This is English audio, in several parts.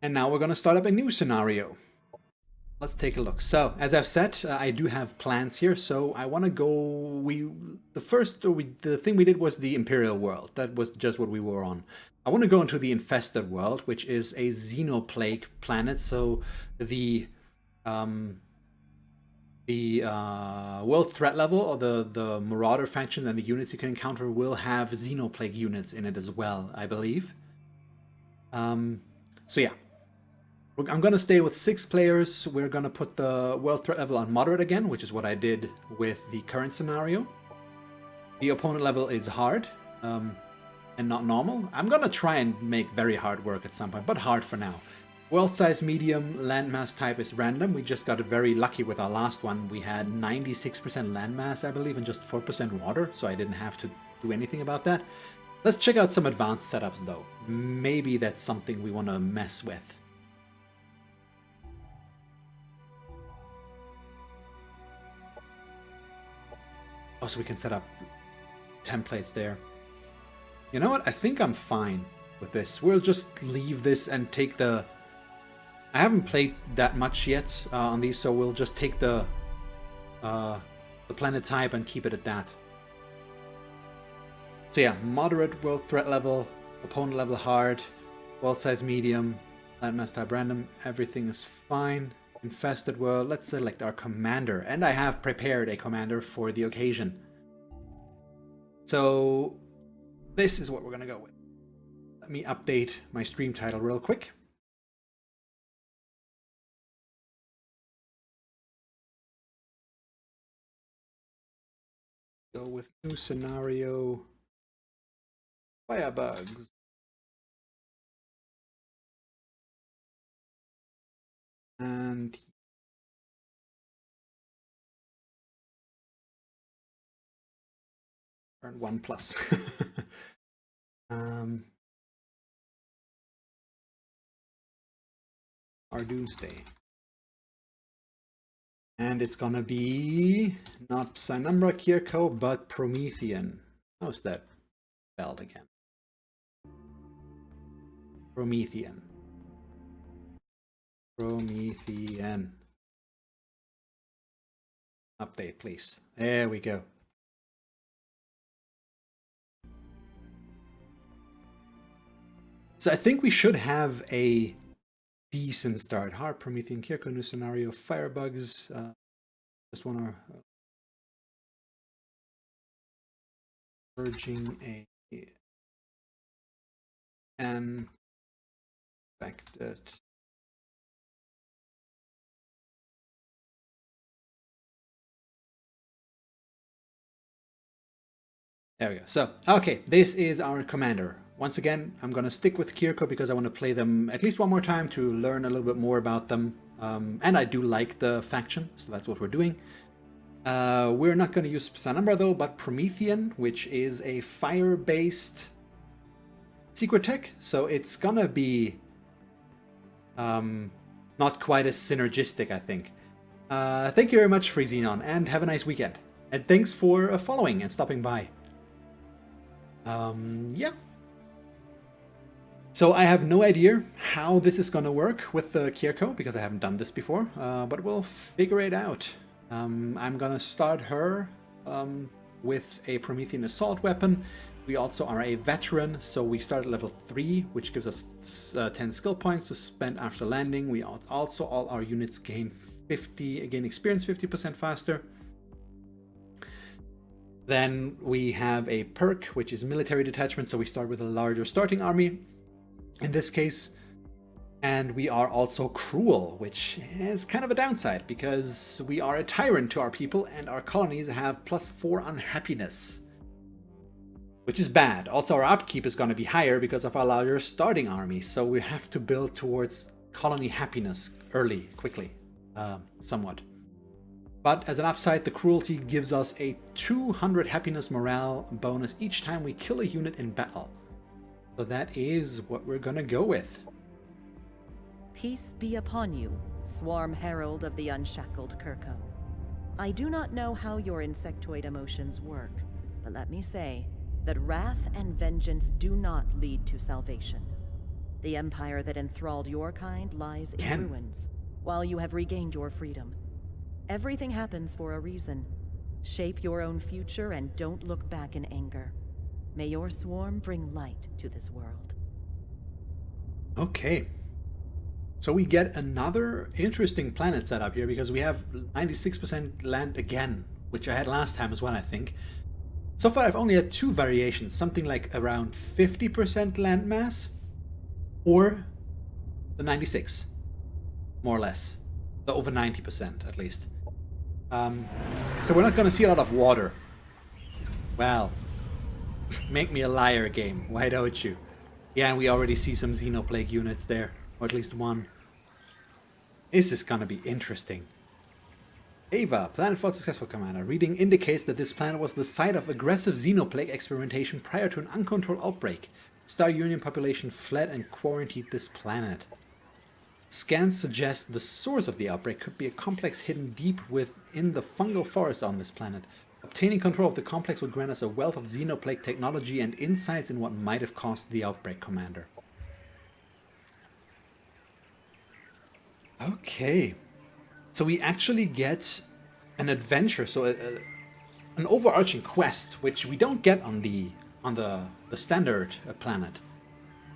And now we're going to start up a new scenario. Let's take a look. So, as I've said, I do have plans here. So I want to go. The thing we did was the Imperial world. That was just what we were on. I want to go into the Infested world, which is a Xenoplague planet. So the world threat level, or the Marauder faction and the units you can encounter will have Xenoplague units in it as well, I believe. So yeah. I'm going to stay with 6 players. We're going to put the world threat level on moderate again, which is what I did with the current scenario. The opponent level is hard and not normal. I'm going to try and make very hard work at some point, but hard for now. World size medium, landmass type is random. We just got very lucky with our last one. We had 96% landmass, I believe, and just 4% water, so I didn't have to do anything about that. Let's check out some advanced setups, though. Maybe that's something we want to mess with. Also, we can set up templates there. You know what? I think I'm fine with this. We'll just leave this and take the... I haven't played that much yet on these, so we'll just take the planet type and keep it at that. So yeah, moderate world threat level, opponent level hard, world size medium, landmass type random, everything is fine. Infested world, let's select our commander. And I have prepared a commander for the occasion. So this is what we're going to go with. Let me update my stream title real quick. Go with new scenario, firebugs. And turn 1+. Our Doomsday. And it's gonna be not Penumbra Kir'ko, but Promethean. How's that spelled again? Promethean. Promethean. Update, please. There we go. So I think we should have a decent start. Hard Promethean Kir'ko, new scenario, firebugs. Just want to urging a and infected. There we go. So, okay, this is our commander. Once again, I'm going to stick with Kir'ko because I want to play them at least one more time to learn a little bit more about them. And I do like the faction, so that's what we're doing. We're not going to use Penumbra though, but Promethean, which is a fire-based secret tech. So it's going to be not quite as synergistic, I think. Thank you very much, FreeXenon, and have a nice weekend. And thanks for following and stopping by. Yeah. So I have no idea how this is going to work with the Kir'ko because I haven't done this before, but we'll figure it out. I'm going to start her with a Promethean assault weapon. We also are a veteran, so we start at level 3, which gives us 10 skill points to spend after landing. We also, all our units gain experience 50% faster. Then we have a perk, which is military detachment, so we start with a larger starting army in this case. And we are also cruel, which is kind of a downside because we are a tyrant to our people and our colonies have +4 unhappiness, which is bad. Also, our upkeep is going to be higher because of our larger starting army, so we have to build towards colony happiness quickly, somewhat. But as an upside, the cruelty gives us a 200 happiness morale bonus each time we kill a unit in battle. So that is what we're gonna go with. Peace be upon you, Swarm Herald of the Unshackled Kir'ko. I do not know how your insectoid emotions work, but let me say that wrath and vengeance do not lead to salvation. The empire that enthralled your kind lies in Again? ruins, while you have regained your freedom. Everything happens for a reason. Shape your own future and don't look back in anger. May your swarm bring light to this world. Okay. So we get another interesting planet setup here because we have 96% land again, which I had last time as well, I think. So far I've only had two variations, something like around 50% land mass or the 96, more or less. So over 90% at least. So we're not going to see a lot of water. Well, make me a liar, game. Why don't you? Yeah, and we already see some Xenoplague units there. Or at least one. This is gonna be interesting. Ava, Planetfall successful commander. Reading indicates that this planet was the site of aggressive Xenoplague experimentation prior to an uncontrolled outbreak. Star Union population fled and quarantined this planet. Scans suggest the source of the outbreak could be a complex hidden deep within the fungal forest on this planet. Obtaining control of the complex would grant us a wealth of Xenoplague technology and insights in what might have caused the outbreak, Commander. Okay. So we actually get an adventure, so an overarching quest, which we don't get on the standard planet.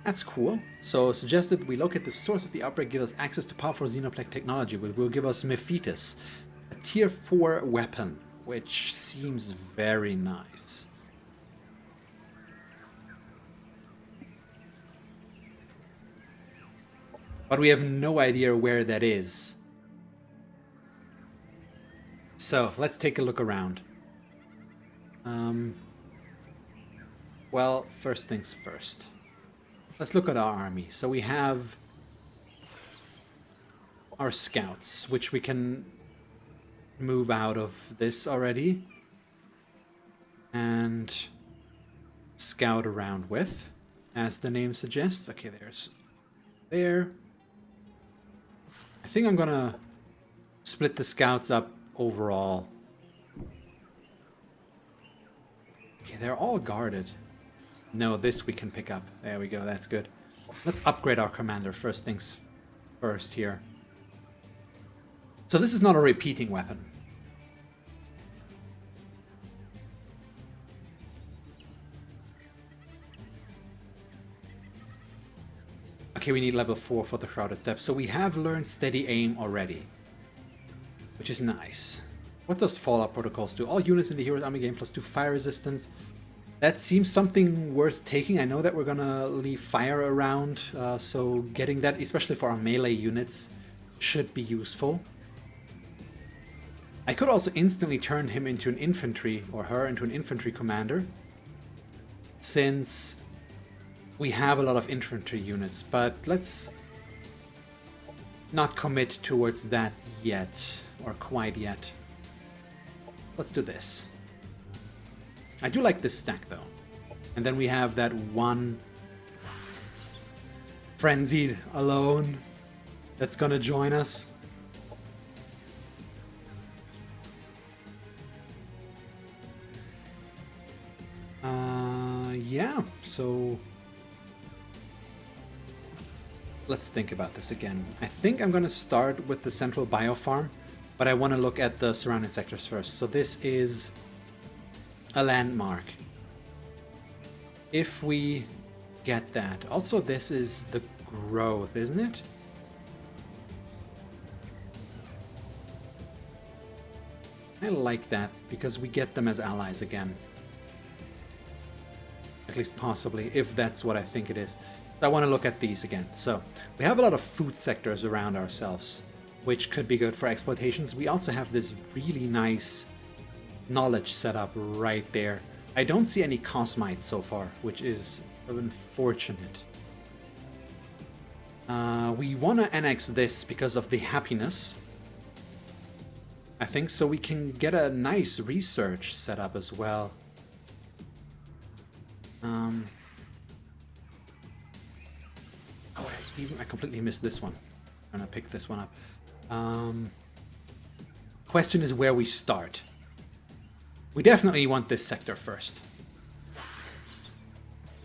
That's cool. So suggested we locate the source of the outbreak, give us access to powerful Xenoplague technology, which will give us Mephitis, a tier 4 weapon, which seems very nice. But we have no idea where that is. So let's take a look around. Well, first things first. Let's look at our army. So we have our scouts, which we can move out of this already and scout around with, as the name suggests. Okay, there's there. I think I'm gonna split the scouts up overall. Okay, they're all guarded. No, this we can pick up. There we go, that's good. Let's upgrade our commander first things first here. So this is not a repeating weapon. Okay, we need level 4 for the Shrouded Steps. So we have learned steady aim already, which is nice. What does Fallout Protocols do? All units in the Hero's Army game +2 fire resistance. That seems something worth taking. I know that we're gonna leave fire around, so getting that, especially for our melee units, should be useful. I could also instantly turn him into an infantry, or her into an infantry commander, since we have a lot of infantry units, but let's not commit towards that yet, or quite yet. Let's do this. I do like this stack though. And then we have that one frenzied alone that's gonna join us. Yeah, so let's think about this again. I think I'm gonna start with the central biofarm, but I want to look at the surrounding sectors first. So this is a landmark. If we get that. Also, this is the growth, isn't it? I like that, because we get them as allies again. At least possibly, if that's what I think it is. I want to look at these again. So, we have a lot of food sectors around ourselves, which could be good for exploitations. We also have this really nice knowledge set up right there. I don't see any cosmites so far, which is unfortunate. We want to annex this because of the happiness, I think, so we can get a nice research set up as well. I completely missed this one. I'm gonna pick this one up. Question is where we start. We definitely want this sector first.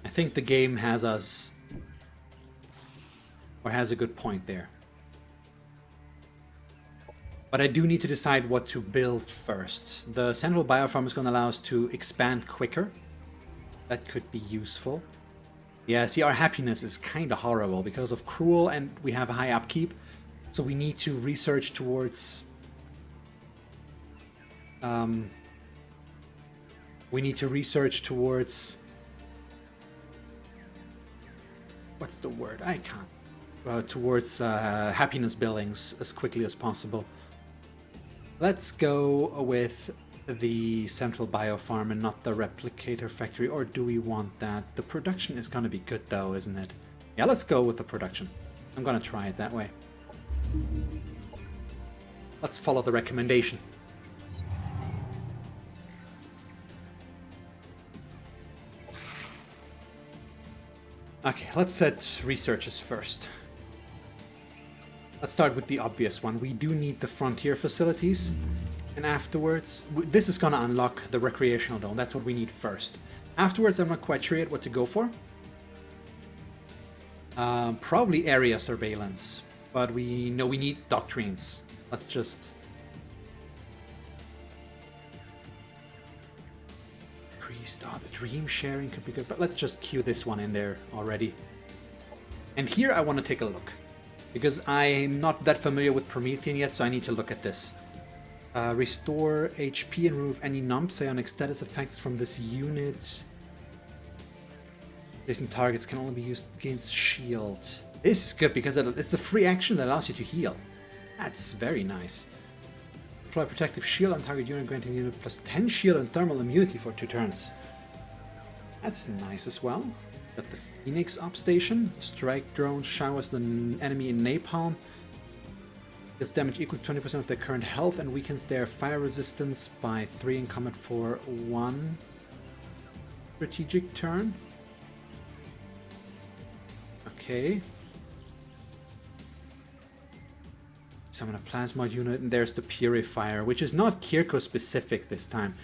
I think the game has us or has a good point there. But I do need to decide what to build first. The central biofarm is going to allow us to expand quicker. That could be useful. Yeah, see, our happiness is kind of horrible because of Cruel, and we have a high upkeep. So we need to research towards... we need to research towards... What's the word? I can't. Towards happiness billings as quickly as possible. Let's go with the central biofarm and not the replicator factory, or do we want that? The production is going to be good though, isn't it? Yeah, let's go with the production. I'm going to try it that way. Let's follow the recommendation. Okay, let's set researches first. Let's start with the obvious one. We do need the frontier facilities, and afterwards, this is going to unlock the recreational dome. That's what we need first. Afterwards, I'm not quite sure yet what to go for. Probably area surveillance, but we know we need doctrines. Let's just... the dream sharing could be good, but let's just queue this one in there already. And here I want to take a look, because I'm not that familiar with Promethean yet, so I need to look at this. Restore HP and remove any non-psionic status effects from this unit. Adjacent targets can only be used against shield. This is good because it's a free action that allows you to heal. That's very nice. Apply protective shield on target unit, granting unit plus 10 shield and thermal immunity for 2 turns. That's nice as well. Got the Phoenix up station. Strike drone showers the enemy in napalm. Gets damage equal to 20% of their current health and weakens their fire resistance by 3 in combat for 1 strategic turn. Okay. Summon a plasma unit, and there's the Purifier, which is not Kir'ko specific this time.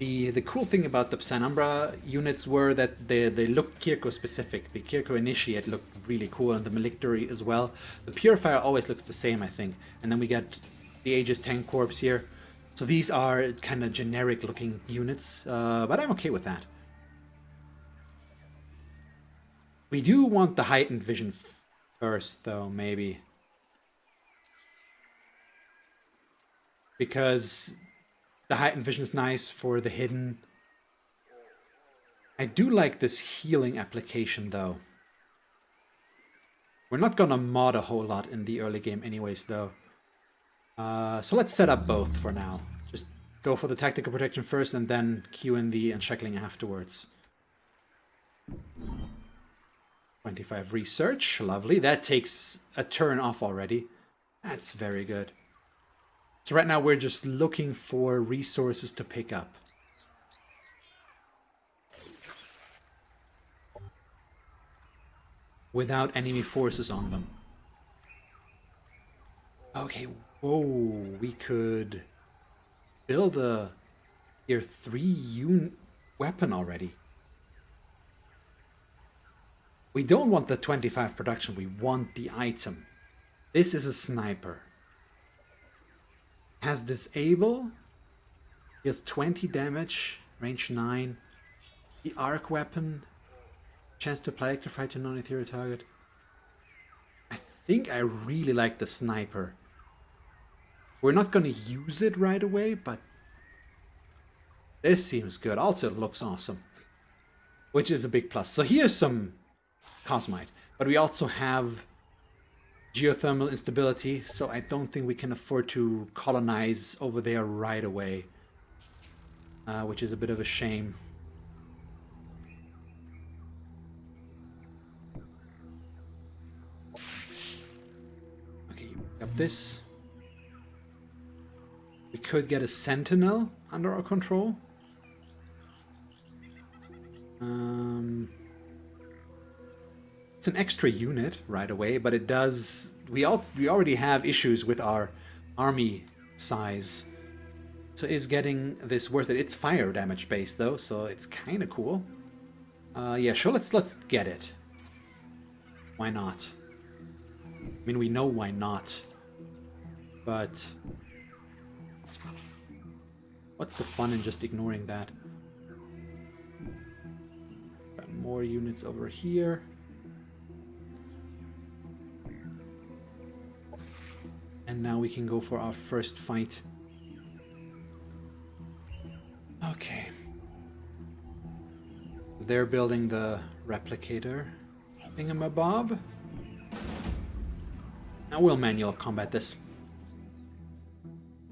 The cool thing about the Penumbra units were that they looked Kir'ko specific. The Kir'ko Initiate looked really cool, and the Malictory as well. The Purifier always looks the same, I think. And then we get the Aegis Tank Corps here. So these are kind of generic looking units, but I'm okay with that. We do want the heightened vision first, though, maybe. Because the heightened vision is nice for the hidden. I do like this healing application, though. We're not gonna mod a whole lot in the early game anyways, though. So let's set up both for now. Just go for the tactical protection first and then queue in the unshackling afterwards. 25 research, lovely. That takes a turn off already. That's very good. So right now we're just looking for resources to pick up. Without enemy forces on them. Okay, whoa, we could build a tier 3 weapon already. We don't want the 25 production, we want the item. This is a sniper. Has disable, he has 20 damage, range 9. The arc weapon, chance to apply electrify to non-ethereal target. I think I really like the sniper. We're not going to use it right away, but this seems good. Also, it looks awesome, which is a big plus. So here's some Cosmite, but we also have geothermal instability, so I don't think we can afford to colonize over there right away, which is a bit of a shame. Okay, you pick up this. We could get a sentinel under our control. It's an extra unit right away, but it does... We already have issues with our army size. So is getting this worth it? It's fire damage based though, so it's kind of cool. Yeah, sure, let's get it. Why not? I mean, we know why not. But what's the fun in just ignoring that? Got more units over here. And now we can go for our first fight. Okay. They're building the replicator thingamabob. Now we'll manual combat this.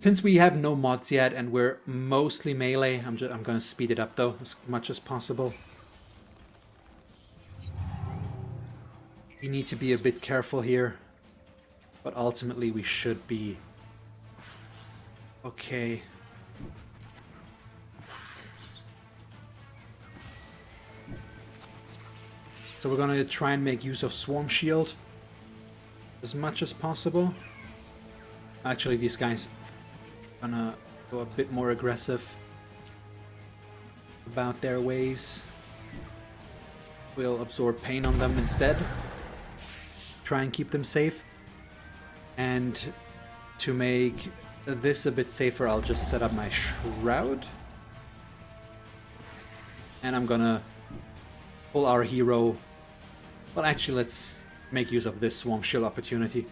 Since we have no mods yet and we're mostly melee, I'm gonna speed it up though as much as possible. We need to be a bit careful here, but ultimately we should be okay. So we're gonna try and make use of Swarm Shield as much as possible. Actually, these guys are gonna go a bit more aggressive about their ways. We'll absorb pain on them instead. Try and keep them safe. And to make this a bit safer, I'll just set up my Shroud. And I'm gonna pull our hero. Well, actually, let's make use of this Swarm Shield opportunity.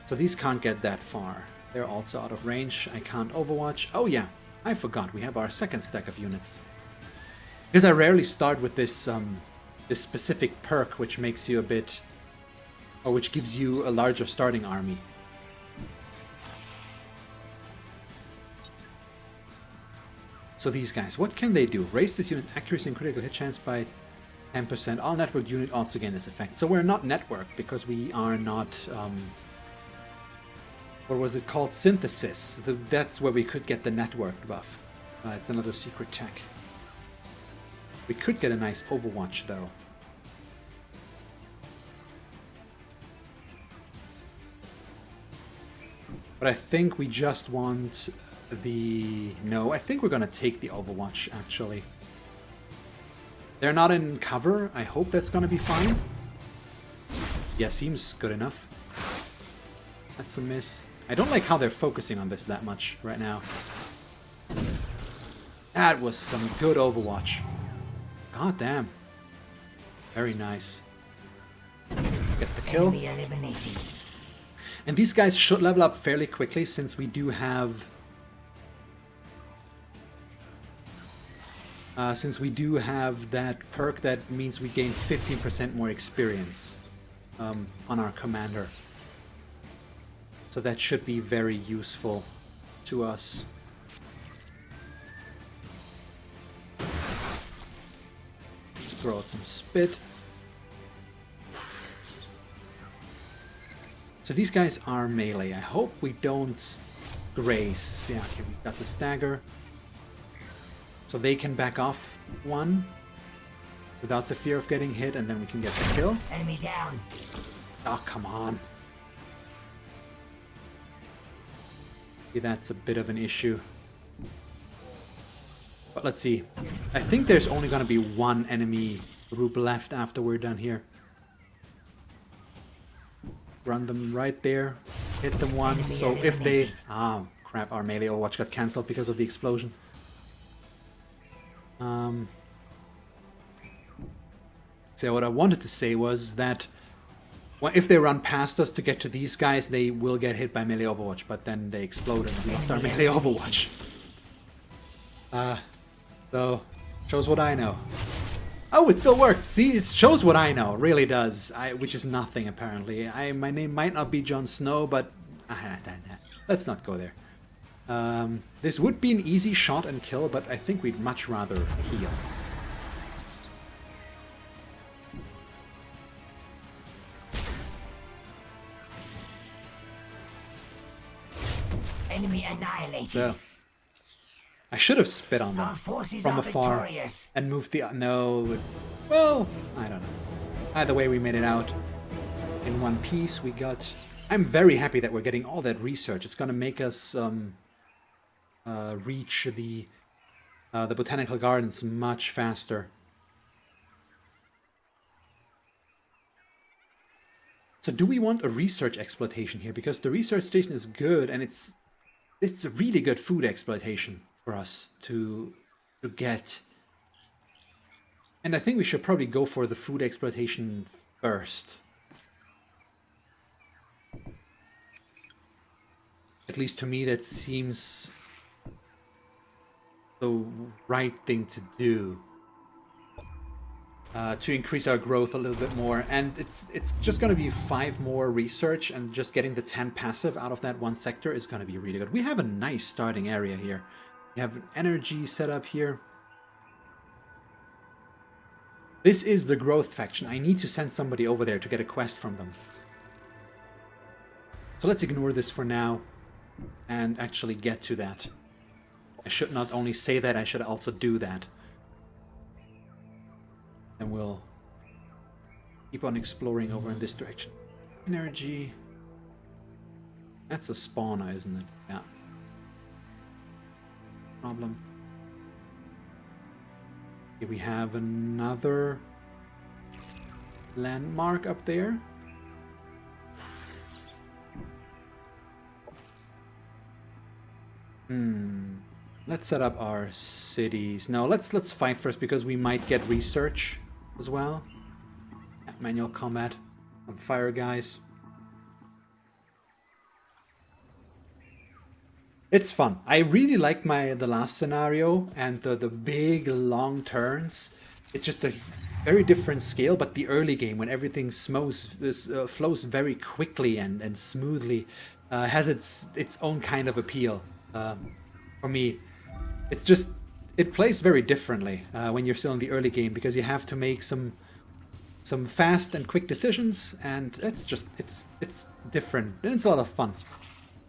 So these can't get that far. They're also out of range. I can't overwatch. Oh yeah, I forgot. We have our second stack of units. Because I rarely start with this this specific perk, which makes you a bit, or which gives you a larger starting army. So these guys, what can they do? Raise this unit's accuracy and critical hit chance by 10%. All network unit also gain this effect. So we're not networked because we are not, what was it called? Synthesis. That's where we could get the networked buff. It's another secret tech. We could get a nice Overwatch though. But I think we just want the... No, I think we're gonna take the Overwatch actually. They're not in cover. I hope that's gonna be fine. Yeah, seems good enough. That's a miss. I don't like how they're focusing on this that much right now. That was some good Overwatch. God damn. Very nice. Get the kill. And these guys should level up fairly quickly since we do have... that perk that means we gain 15% more experience on our commander. So that should be very useful to us. Let's throw out some spit. So these guys are melee. I hope we don't grace. Yeah, okay, we got the stagger. So they can back off one without the fear of getting hit, and then we can get the kill. Enemy down. Oh, come on. See, that's a bit of an issue. But let's see. I think there's only going to be one enemy group left after we're done here. Run them right there. Hit them once. So if they... Ah, crap. Our melee Overwatch got cancelled because of the explosion. So what I wanted to say was that if they run past us to get to these guys, they will get hit by melee Overwatch, but then they explode and we lost our melee Overwatch. So, shows what I know. Oh, it still worked! See, it shows what I know, really does. Which is nothing, apparently. My name might not be Jon Snow, but... let's not go there. This would be an easy shot and kill, but I think we'd much rather heal. Enemy annihilated. So, I should have spit on them Our forces from are afar victorious. and moved the... No, well, I don't know. Either way, we made it out in one piece. We got... I'm very happy that we're getting all that research. It's going to make us reach the botanical gardens much faster. So do we want a research exploitation here? Because the research station is good, and it's a really good food exploitation for us to get. And I think we should probably go for the food exploitation first. At least to me, that seems the right thing to do. To increase our growth a little bit more. And it's just going to be 5 more research, and just getting the 10 passive out of that one sector is going to be really good. We have a nice starting area here. We have an energy set up here. This is the growth faction. I need to send somebody over there to get a quest from them. So let's ignore this for now and actually get to that. I should not only say that, I should also do that. And we'll keep on exploring over in this direction. Energy. That's a spawner, isn't it? Yeah. Problem. Okay, we have another landmark up there. Let's set up our cities. No, let's fight first, because we might get research as well. Yeah, manual combat. Some fire guys. It's fun. I really like the last scenario and the big long turns. It's just a very different scale, but the early game when everything flows very quickly and smoothly has its own kind of appeal. For me, it's just, it plays very differently when you're still in the early game, because you have to make some fast and quick decisions, and it's different, and it's a lot of fun.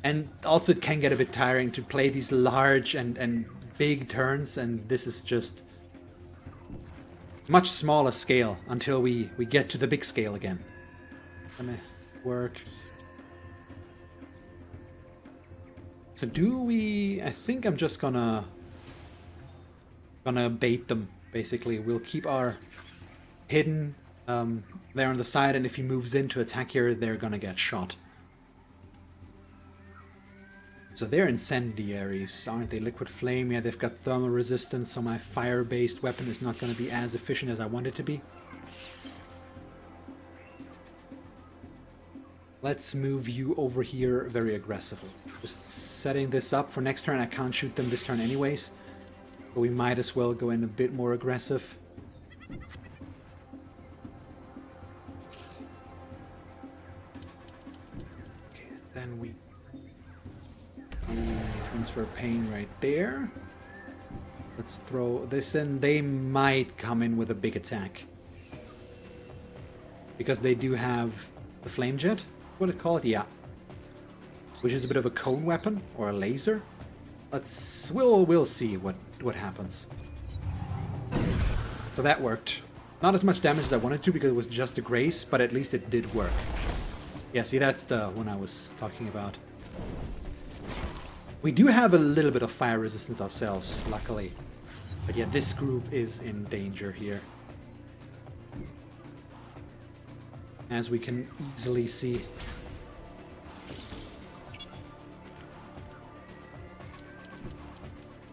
And also it can get a bit tiring to play these large and big turns, and this is just much smaller scale until we get to the big scale again. Gonna work. So do we... I think I'm just gonna bait them, basically. We'll keep our hidden there on the side, and if he moves in to attack here, they're gonna get shot. So they're incendiaries, aren't they? Liquid flame, yeah, they've got thermal resistance, so my fire-based weapon is not going to be as efficient as I want it to be. Let's move you over here very aggressively. Just setting this up for next turn. I can't shoot them this turn anyways, but we might as well go in a bit more aggressive. Okay, then we transfer pain right there. Let's throw this in. They might come in with a big attack, because they do have the flame jet. What do you call it? Yeah, which is a bit of a cone weapon or a laser. We'll see what happens. So that worked. Not as much damage as I wanted to, because it was just a grace, but at least it did work. Yeah, see, that's the one I was talking about. We do have a little bit of fire resistance ourselves, luckily. But yeah, this group is in danger here, as we can easily see.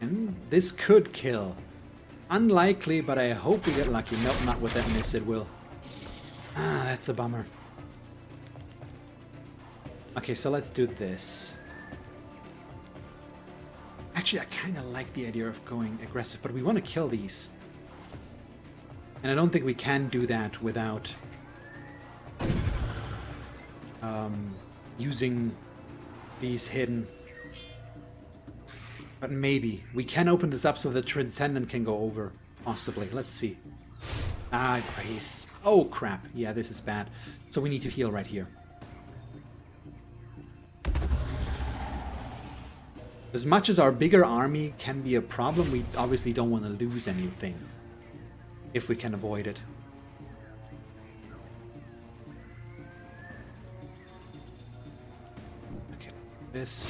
And this could kill. Unlikely, but I hope we get lucky. Nope, not with that miss, it will. Ah, that's a bummer. Okay, so let's do this. Actually, I kind of like the idea of going aggressive, but we want to kill these. And I don't think we can do that without using these hidden. But maybe. We can open this up so the Transcendent can go over. Possibly. Let's see. Ah, grace. Oh, crap. Yeah, this is bad. So we need to heal right here. As much as our bigger army can be a problem, we obviously don't want to lose anything if we can avoid it. Okay, this.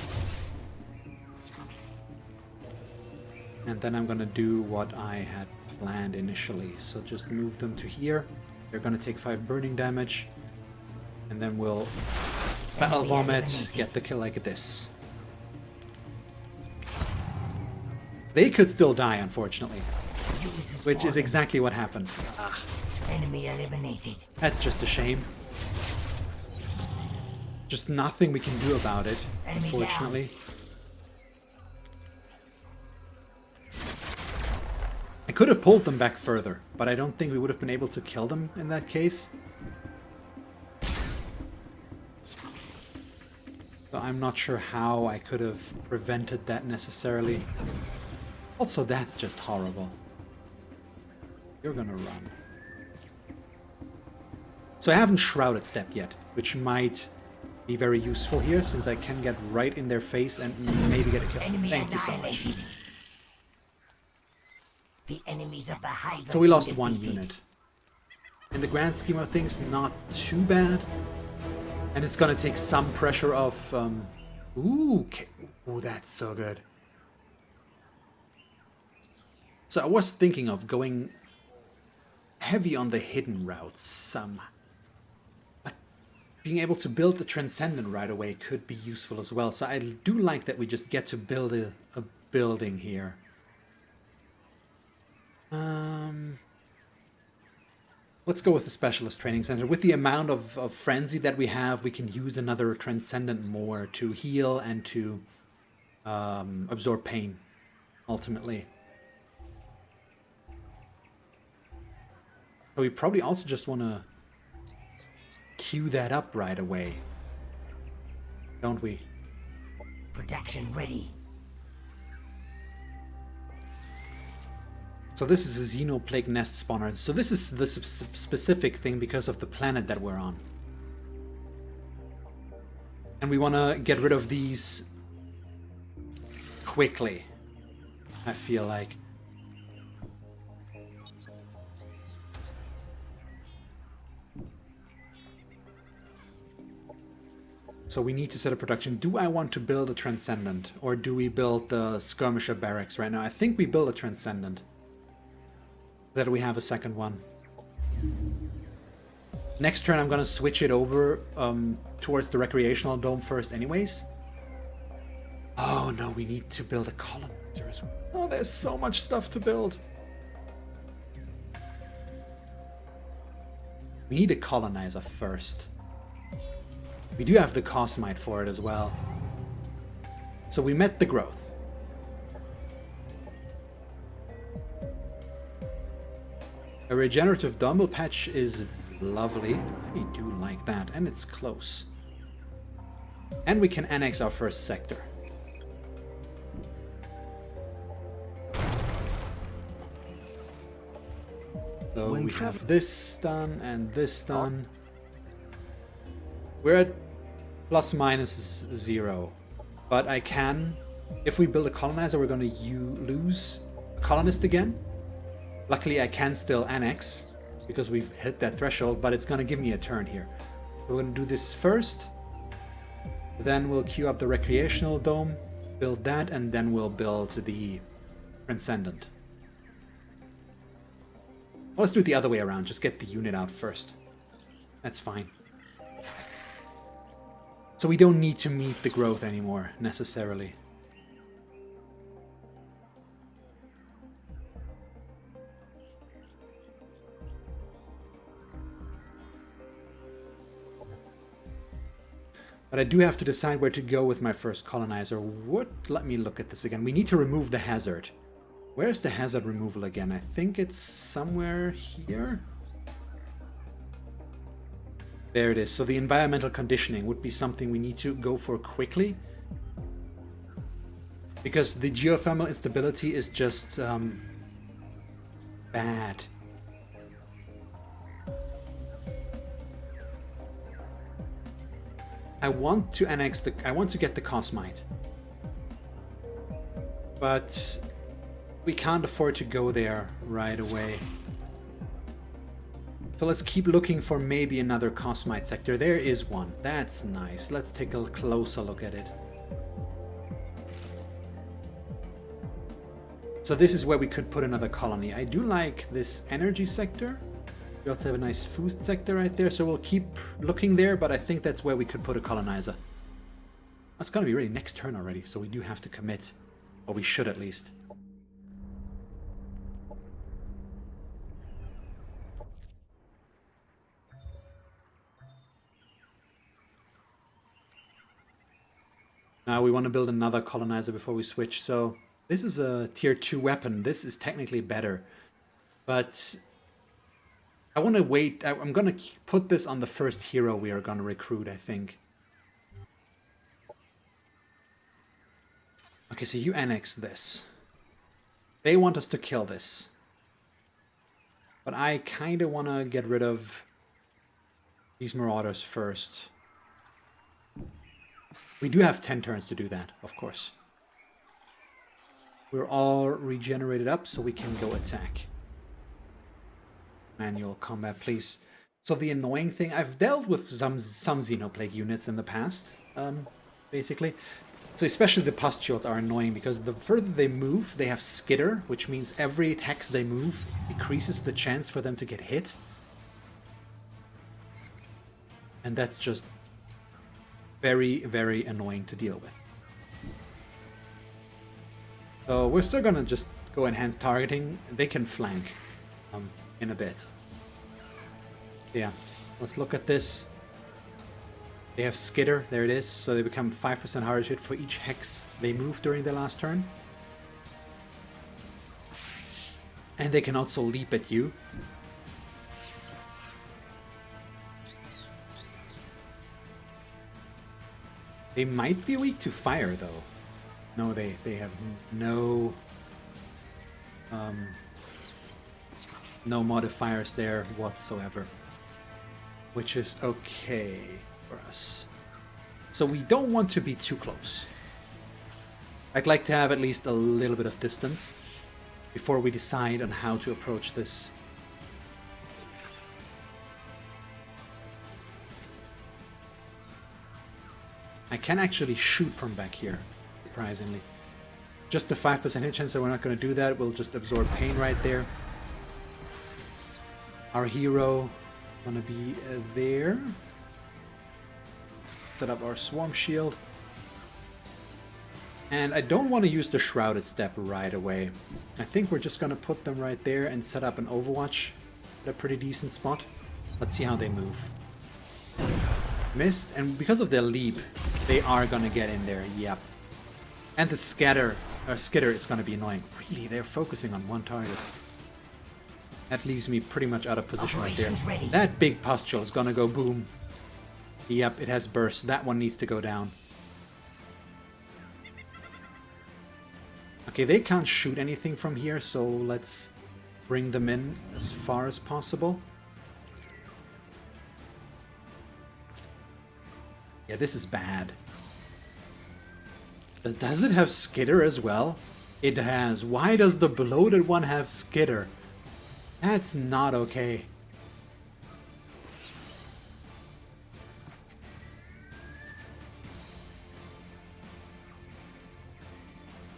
And then I'm going to do what I had planned initially. So just move them to here. They're going to take 5 burning damage. And then we'll battle vomit, get the kill like this. They could still die, unfortunately. Which is exactly what happened. Ah. Enemy eliminated. That's just a shame. Just nothing we can do about it, unfortunately. I could have pulled them back further, but I don't think we would have been able to kill them in that case. So I'm not sure how I could have prevented that necessarily. Also, that's just horrible. You're gonna run. So I haven't Shrouded Step yet, which might be very useful here, since I can get right in their face and maybe get a kill. Thank you so much. The enemies of the hive. So we lost one unit. In the grand scheme of things, not too bad. And it's gonna take some pressure off. Ooh, that's so good. So I was thinking of going heavy on the hidden routes. But being able to build the Transcendent right away could be useful as well. So I do like that we just get to build a building here. Let's go with the Specialist Training Center. With the amount of Frenzy that we have, we can use another Transcendent more to heal and to absorb pain, ultimately. So we probably also just want to queue that up right away, don't we? Production ready. So this is a Xenoplague nest spawner. So this is the specific thing because of the planet that we're on. And we want to get rid of these quickly, I feel like. So we need to set up production. Do I want to build a Transcendent? Or do we build the Skirmisher Barracks right now? I think we build a Transcendent. That we have a second one. Next turn I'm gonna switch it over towards the Recreational Dome first anyways. Oh no, we need to build a colonizer as well. Oh, there's so much stuff to build. We need a colonizer first. We do have the Cosmite for it as well. So we met the growth. A regenerative dumbbell patch is lovely. I do like that, and it's close. And we can annex our first sector. So we have this done and this done. We're at plus minus 0. But I can, if we build a colonizer, we're going to lose a colonist again. Luckily, I can still annex, because we've hit that threshold, but it's going to give me a turn here. We're going to do this first, then we'll queue up the Recreational Dome, build that, and then we'll build the Transcendent. Well, let's do it the other way around, just get the unit out first. That's fine. So we don't need to meet the growth anymore, necessarily. But I do have to decide where to go with my first colonizer. Let me look at this again. We need to remove the hazard. Where's the hazard removal again? I think it's somewhere here. There it is. So the environmental conditioning would be something we need to go for quickly. Because the geothermal instability is just bad. I want to annex I want to get the Cosmite. But we can't afford to go there right away. So let's keep looking for maybe another Cosmite sector. There is one. That's nice. Let's take a closer look at it. So this is where we could put another colony. I do like this energy sector, We also have a nice food sector right there, so we'll keep looking there, but I think that's where we could put a colonizer. That's gonna be really next turn already, so we do have to commit. Or we should at least. Now we want to build another colonizer before we switch, so this is a tier 2 weapon. This is technically better, but I want to wait. I'm going to put this on the first hero we are going to recruit, I think. Okay, so you annex this. They want us to kill this. But I kind of want to get rid of these marauders first. We do have 10 turns to do that, of course. We're all regenerated up, so we can go attack. Manual combat, please. So the annoying thing, I've dealt with some Xenoplague units in the past, basically. So especially the pustules are annoying because the further they move, they have skitter, which means every hex they move decreases the chance for them to get hit. And that's just very, very annoying to deal with. So we're still gonna just go enhanced targeting. They can flank in a bit. Yeah, let's look at this. They have skitter, there it is, so they become 5% harder to hit for each hex they move during their last turn. And they can also leap at you. They might be weak to fire, though. No, they have no no modifiers there whatsoever, which is okay for us. So we don't want to be too close. I'd like to have at least a little bit of distance before we decide on how to approach this. I can actually shoot from back here, surprisingly. Just a 5% hit chance, so we're not going to do that. We'll just absorb pain right there. Our hero going to be there. Set up our swarm shield. And I don't want to use the shrouded step right away. I think we're just going to put them right there and set up an overwatch at a pretty decent spot. Let's see how they move. Missed, and because of their leap, they are gonna get in there. Yep. And the skitter is gonna be annoying. Really, they're focusing on one target. That leaves me pretty much out of position right there. Ready. That big pustule is gonna go boom. Yep, it has burst. That one needs to go down. Okay, they can't shoot anything from here, so let's bring them in as far as possible. Yeah, this is bad. Does it have skitter as well? It has. Why does the bloated one have skitter? That's not okay.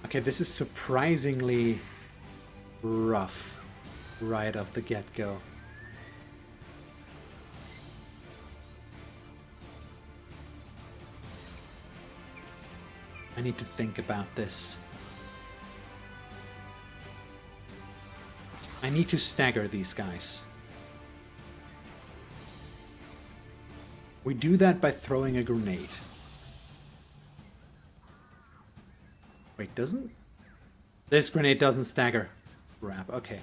Okay, this is surprisingly rough right off the get-go. I need to think about this. I need to stagger these guys. We do that by throwing a grenade. Wait, doesn't? This grenade doesn't stagger. Crap, okay.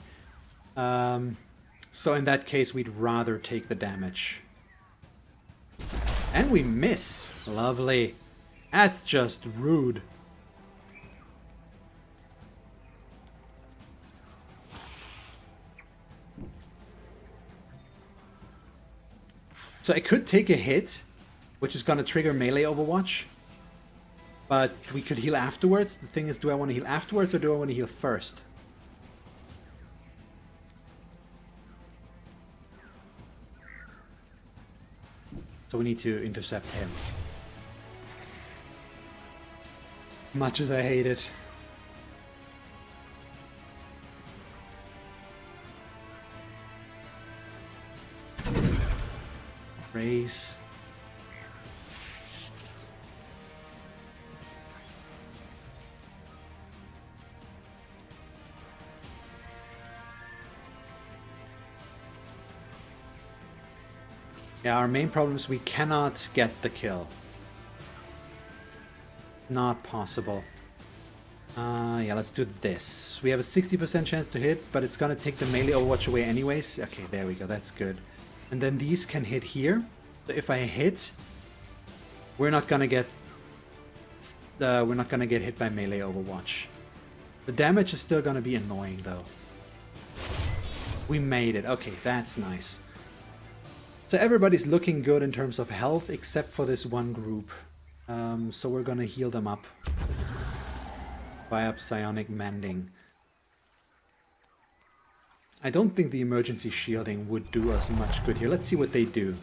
So in that case, we'd rather take the damage. And we miss. Lovely. That's just rude. So I could take a hit, which is going to trigger melee overwatch. But we could heal afterwards. The thing is, do I want to heal afterwards or do I want to heal first? So we need to intercept him. Much as I hate it. these. Yeah, our main problem is we cannot get the kill. Not possible. Yeah, let's do this. We have a 60% chance to hit, but it's gonna take the melee overwatch away anyways. Okay, there we go, that's good. And then these can hit here. So if I hit, we're not gonna get hit by melee overwatch. The damage is still gonna be annoying though. We made it. Okay, that's nice. So everybody's looking good in terms of health except for this one group. So we're gonna heal them up via psionic mending. I don't think the emergency shielding would do us much good here. Let's see what they do.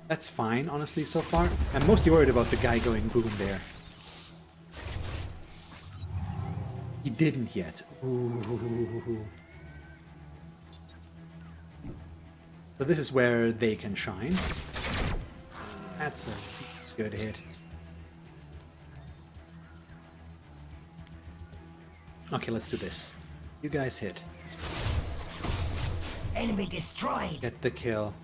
That's fine, honestly, so far. I'm mostly worried about the guy going boom there. He didn't yet. Ooh. So this is where they can shine. That's a good hit. Okay, let's do this. You guys hit. Enemy destroyed. Get the kill.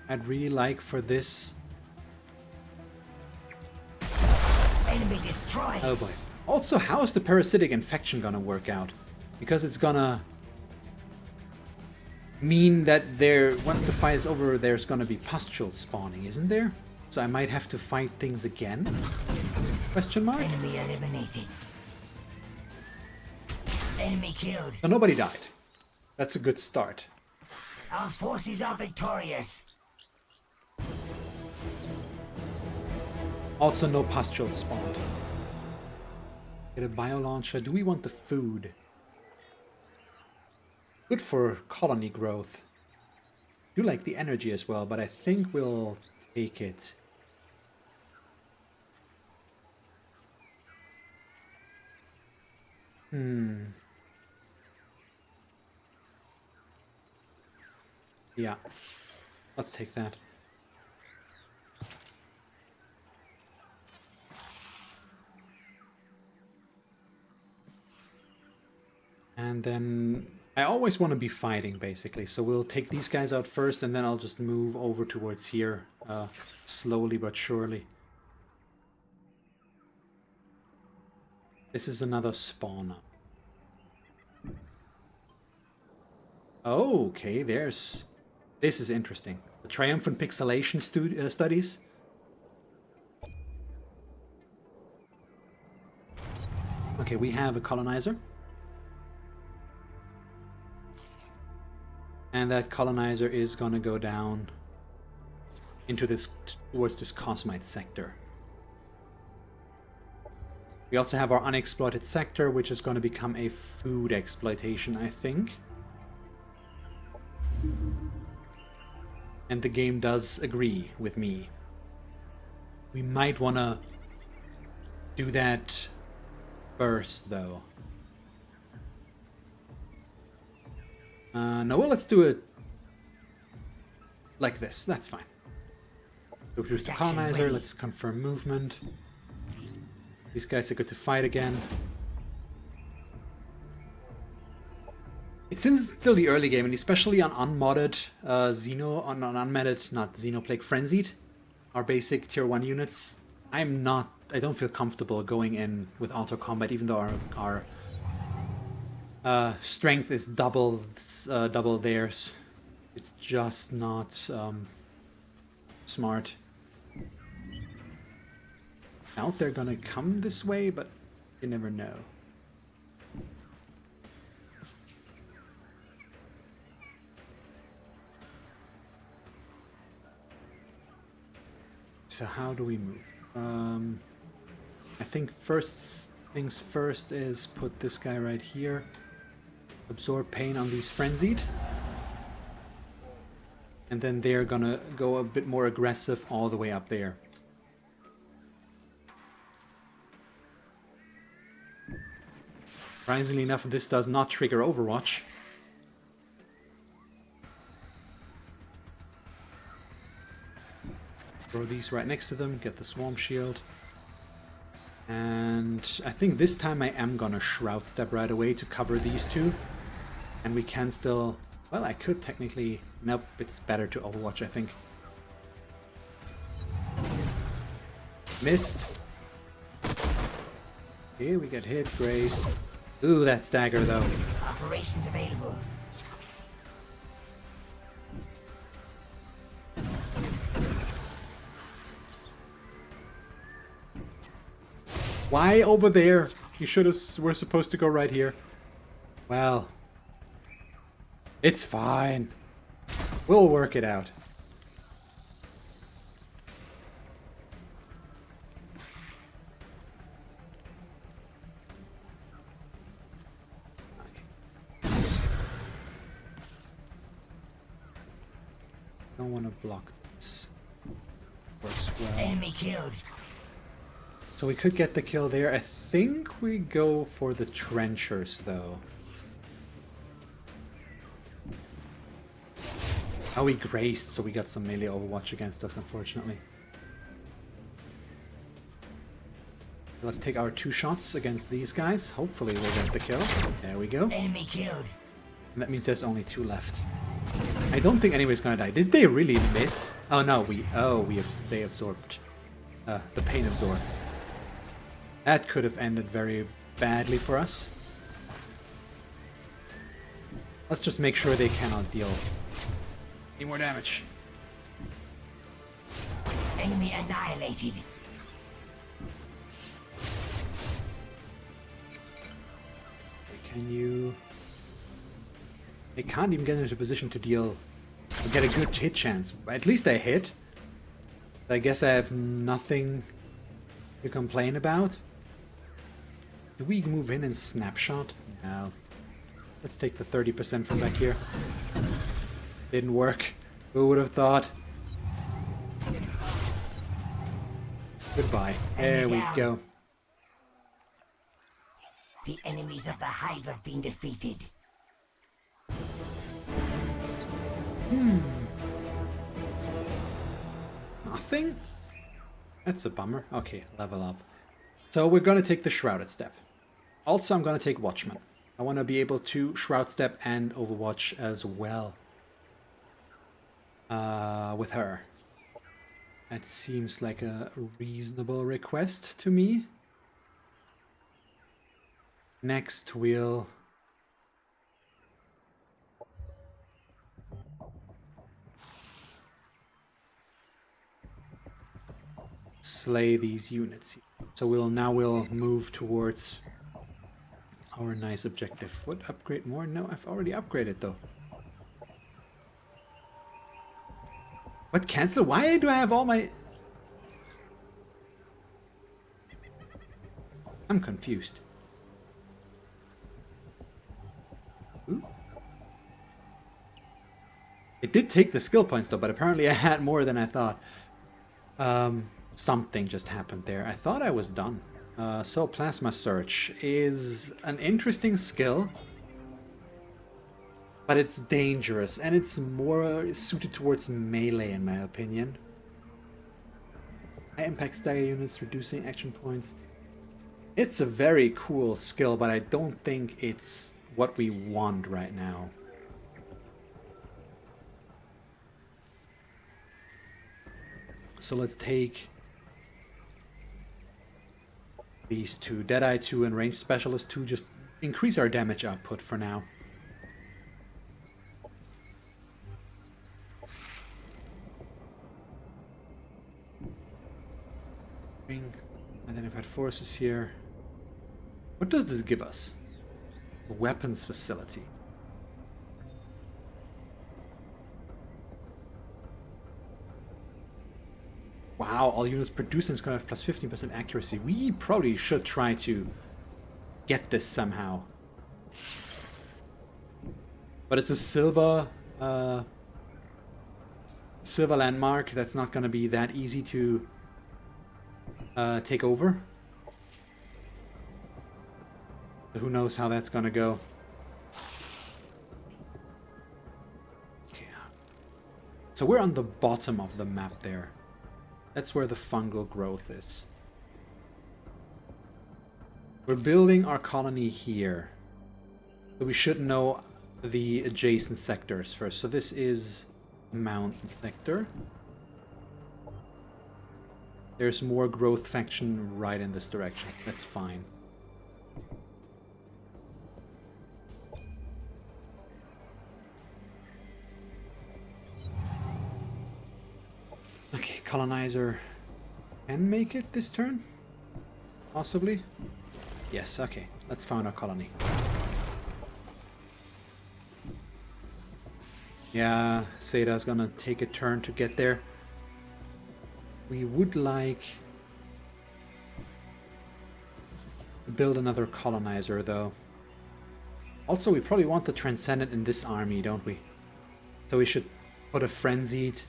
I'd really like for this. Enemy destroyed. Oh boy. Also, how is the parasitic infection gonna work out? Because it's gonna mean that once the fight is over, there's gonna be pustules spawning, isn't there? So I might have to fight things again? Question mark? Enemy eliminated. Enemy killed. So nobody died. That's a good start. Our forces are victorious. Also, no pustules spawned. Get a bio launcher. Do we want the food? Good for colony growth. Do like the energy as well, but I think we'll take it. Yeah. Let's take that. And then I always want to be fighting, basically. So we'll take these guys out first, and then I'll just move over towards here, slowly but surely. This is another spawner. Oh, okay, this is interesting. The triumphant pixelation studies. Okay, we have a colonizer. And that colonizer is gonna go down into towards this Cosmite sector. We also have our unexploited sector, which is gonna become a food exploitation, I think. And the game does agree with me. We might wanna do that first, though. No, well, let's do it like this. That's fine. So here's the colonizer. Let's confirm movement. These guys are good to fight again. It's still the early game, and especially on unmodded not Xenoplague Frenzied, our basic tier 1 units, I don't feel comfortable going in with auto combat, even though our strength is double theirs. It's just not smart. Out they're gonna come this way, but you never know. So how do we move? I think first things first is put this guy right here. Absorb pain on these frenzied. And then they're gonna go a bit more aggressive all the way up there. Surprisingly enough, this does not trigger Overwatch. Throw these right next to them, get the Swarm Shield. And I think this time I am gonna Shroud Step right away to cover these two. And we can still... Well, I could technically... Nope, it's better to Overwatch, I think. Missed. Okay, we get hit, Grace. Ooh, that stagger though. Operations available. Why over there? You should have... We're supposed to go right here. Well... It's fine. We'll work it out. Don't want to block this. Works well. Enemy killed. So we could get the kill there. I think we go for the trenchers though. Oh, we graced, so we got some melee Overwatch against us, unfortunately. Let's take our 2 shots against these guys. Hopefully we'll get the kill. There we go. Enemy killed. And that means there's only 2 left. I don't think anybody's gonna die. Did they really miss? Oh no, they absorbed. The pain absorbed. That could have ended very badly for us. Let's just make sure they cannot deal any more damage. Enemy annihilated. Can you... They can't even get into a position to deal... to get a good hit chance. At least I hit. I guess I have nothing to complain about. Do we move in and snapshot? No. Let's take the 30% from back here. Didn't work. Who would have thought? Goodbye. There we go. The enemies of the hive have been defeated. Nothing? That's a bummer. Okay, level up. So we're gonna take the Shrouded Step. Also, I'm gonna take Watchman. I want to be able to Shroud Step and Overwatch as well. With her. That seems like a reasonable request to me. Next, we'll... slay these units. So we'll move towards our nice objective. What, upgrade more? No, I've already upgraded though. What, cancel? Why do I have all my... I'm confused. Ooh. It did take the skill points though, but apparently I had more than I thought. Something just happened there. I thought I was done. So Plasma Search is an interesting skill, but it's dangerous and it's more suited towards melee in my opinion. High impact stagger units, reducing action points. It's a very cool skill, but I don't think it's what we want right now. So let's take these 2, Deadeye 2 and Range Specialist 2, just increase our damage output for now. Identified forces here. What does this give us? A weapons facility. Wow, all units producing is going to have plus 15% accuracy. We probably should try to get this somehow. But it's a silver landmark. That's not going to be that easy to take over. So who knows how that's gonna go. Okay. So we're on the bottom of the map there. That's where the fungal growth is. We're building our colony here. So we should know the adjacent sectors first. So this is a mountain sector. There's more growth faction right in this direction. That's fine. Okay, colonizer can make it this turn? Possibly? Yes, okay. Let's found our colony. Yeah, Sada's gonna take a turn to get there. We would like to build another colonizer, though. Also, we probably want the Transcendent in this army, don't we? So we should put a Frenzied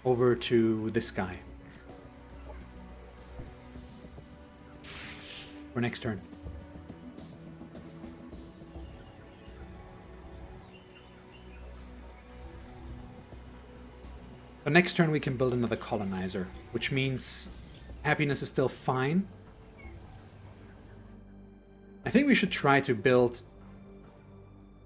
over to this guy. For next turn. So next turn we can build another colonizer, which means happiness is still fine. I think we should try to build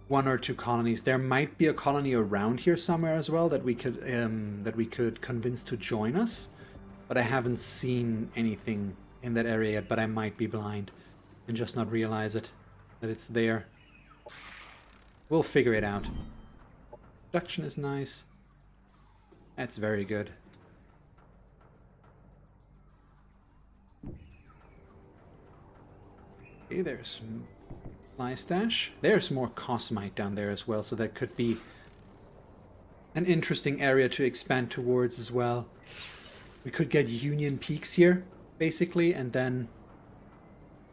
1 or 2 colonies. There might be a colony around here somewhere as well that we could convince to join us, but I haven't seen anything in that area yet. But I might be blind and just not realize it, that it's there. We'll figure it out. Production is nice. That's very good. Okay, there's Fly Stash. There's more Cosmite down there as well, so that could be an interesting area to expand towards as well. We could get Union Peaks here, basically, and then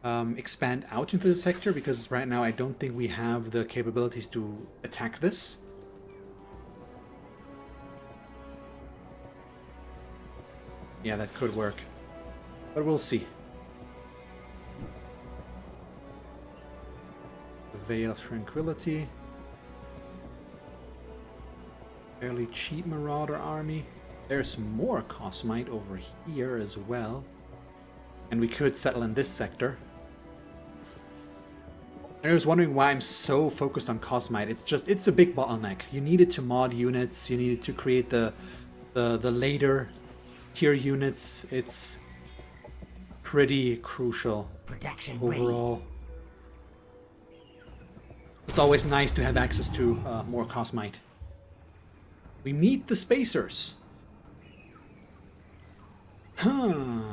expand out into the sector, because right now I don't think we have the capabilities to attack this. Yeah, that could work. But we'll see. The Veil of Tranquility. Fairly cheap Marauder army. There's more Cosmite over here as well. And we could settle in this sector. And I was wondering why I'm so focused on Cosmite. It's a big bottleneck. You need it to mod units, you need it to create the later tier units. It's pretty crucial overall. It's always nice to have access to more Cosmite. We meet the Spacers. Huh.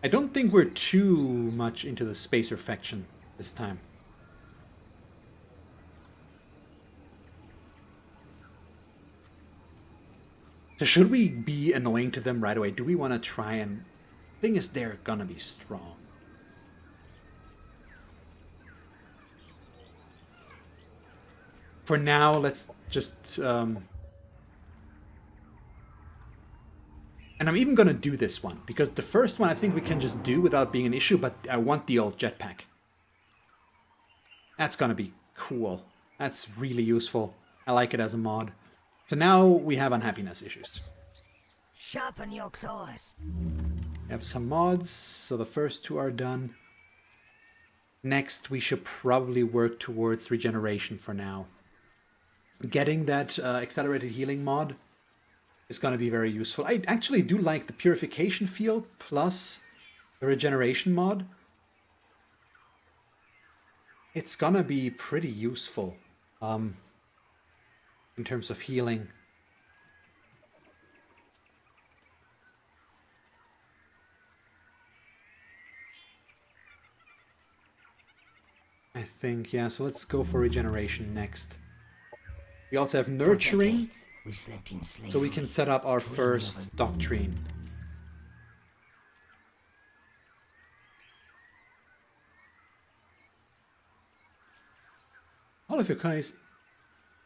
I don't think we're too much into the Spacer faction this time. So should we be annoying to them right away? Do we want to try and... Thing is, they're gonna be strong. For now, let's just... And I'm even gonna do this one, because the first one I think we can just do without being an issue, but I want the old jetpack. That's gonna be cool. That's really useful. I like it as a mod. So now we have unhappiness issues. Sharpen your claws. We have some mods, so the first 2 are done. Next, we should probably work towards regeneration for now. Getting that accelerated healing mod is going to be very useful. I actually do like the purification field plus the regeneration mod. It's going to be pretty useful. In terms of healing. I think, yeah, so let's go for regeneration next. We also have nurturing, so we can set up our first doctrine. All of your colonies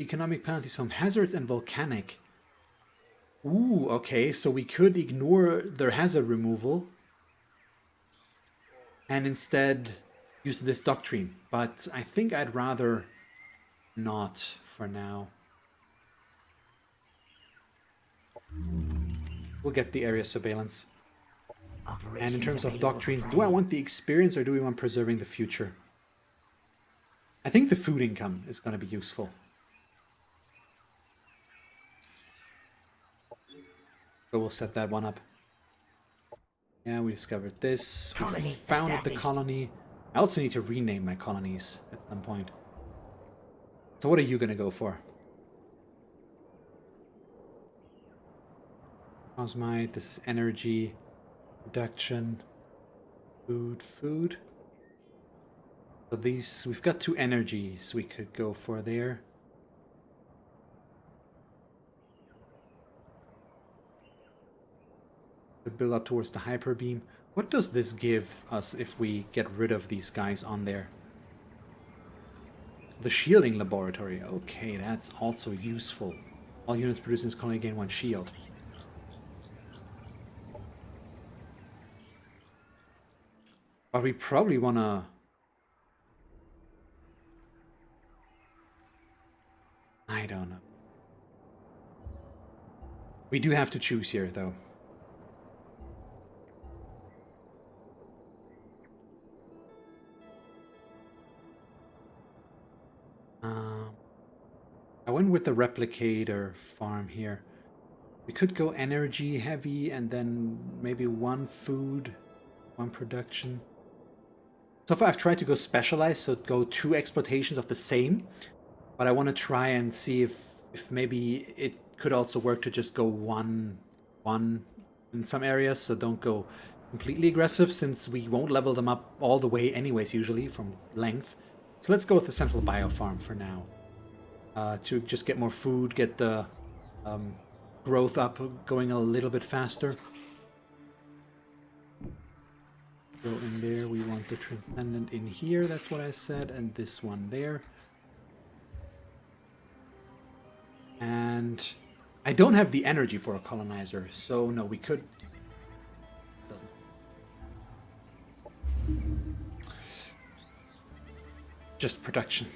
economic penalties from hazards and volcanic. Ooh, okay, so we could ignore their hazard removal and instead use this doctrine. But I think I'd rather not for now. We'll get the area surveillance. And in terms of doctrines, do I want the experience or do we want preserving the future? I think the food income is going to be useful. So we'll set that one up. Yeah, we discovered this. We founded the colony. I also need to rename my colonies at some point. So what are you going to go for? Cosmite, this is energy, production, food. So these, we've got 2 energies we could go for there. To build up towards the hyper beam. What does this give us if we get rid of these guys on there? The shielding laboratory. Okay, that's also useful. All units producing this colony gain 1 shield. But we probably want to... I don't know. We do have to choose here, though. I went with the replicator farm here. We could go energy heavy and then maybe 1 food, 1 production. So far I've tried to go specialized, so go 2 exploitations of the same. But I want to try and see if maybe it could also work to just go one in some areas, so don't go completely aggressive since we won't level them up all the way anyways usually from length. So let's go with the central biofarm for now. To just get more food, get the growth up, going a little bit faster. Go in there, we want the Transcendent in here, that's what I said, and this one there. And I don't have the energy for a colonizer, so no, we could... This doesn't... Just production.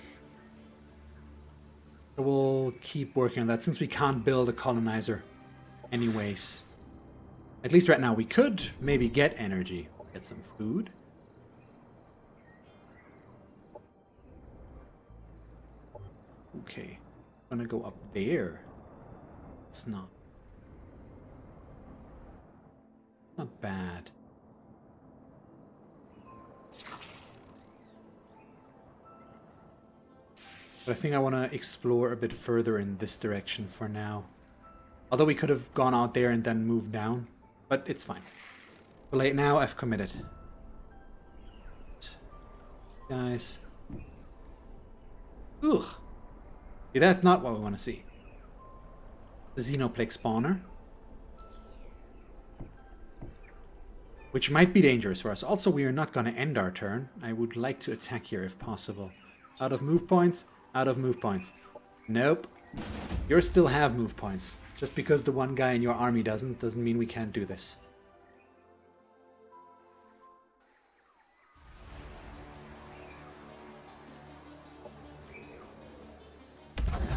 So we'll keep working on that since we can't build a colonizer anyways. At least right now we could maybe get energy. Get some food. Okay. I'm gonna go up there. It's not bad. But I think I want to explore a bit further in this direction for now. Although we could have gone out there and then moved down. But it's fine. Too late now, I've committed. Guys. Ugh. See, that's not what we want to see. The Xenoplague spawner. Which might be dangerous for us. Also, we are not going to end our turn. I would like to attack here if possible. Out of move points. Out of move points. Nope. You still have move points. Just because the one guy in your army doesn't mean we can't do this.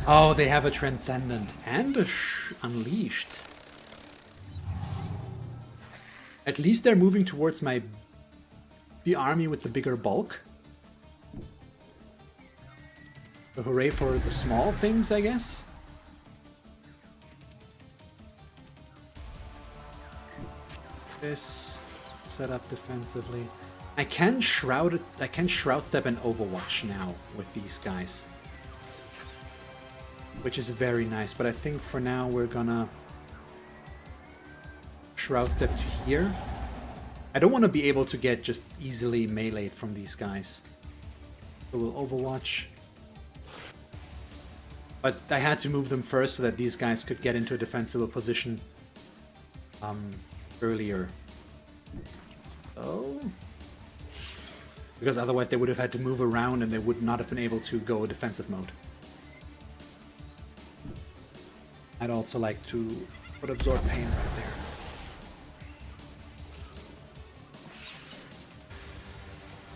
Oh, they have a Transcendent and a Unleashed. At least they're moving towards the army with the bigger bulk. So hooray for the small things, I guess. This set up defensively. I can Shroud Step and Overwatch now with these guys. Which is very nice, but I think for now we're gonna Shroud Step to here. I don't want to be able to get just easily meleeed from these guys. So we'll Overwatch. But I had to move them first so that these guys could get into a defensible position earlier. Oh. Because otherwise they would have had to move around and they would not have been able to go defensive mode. I'd also like to put Absorb Pain right there.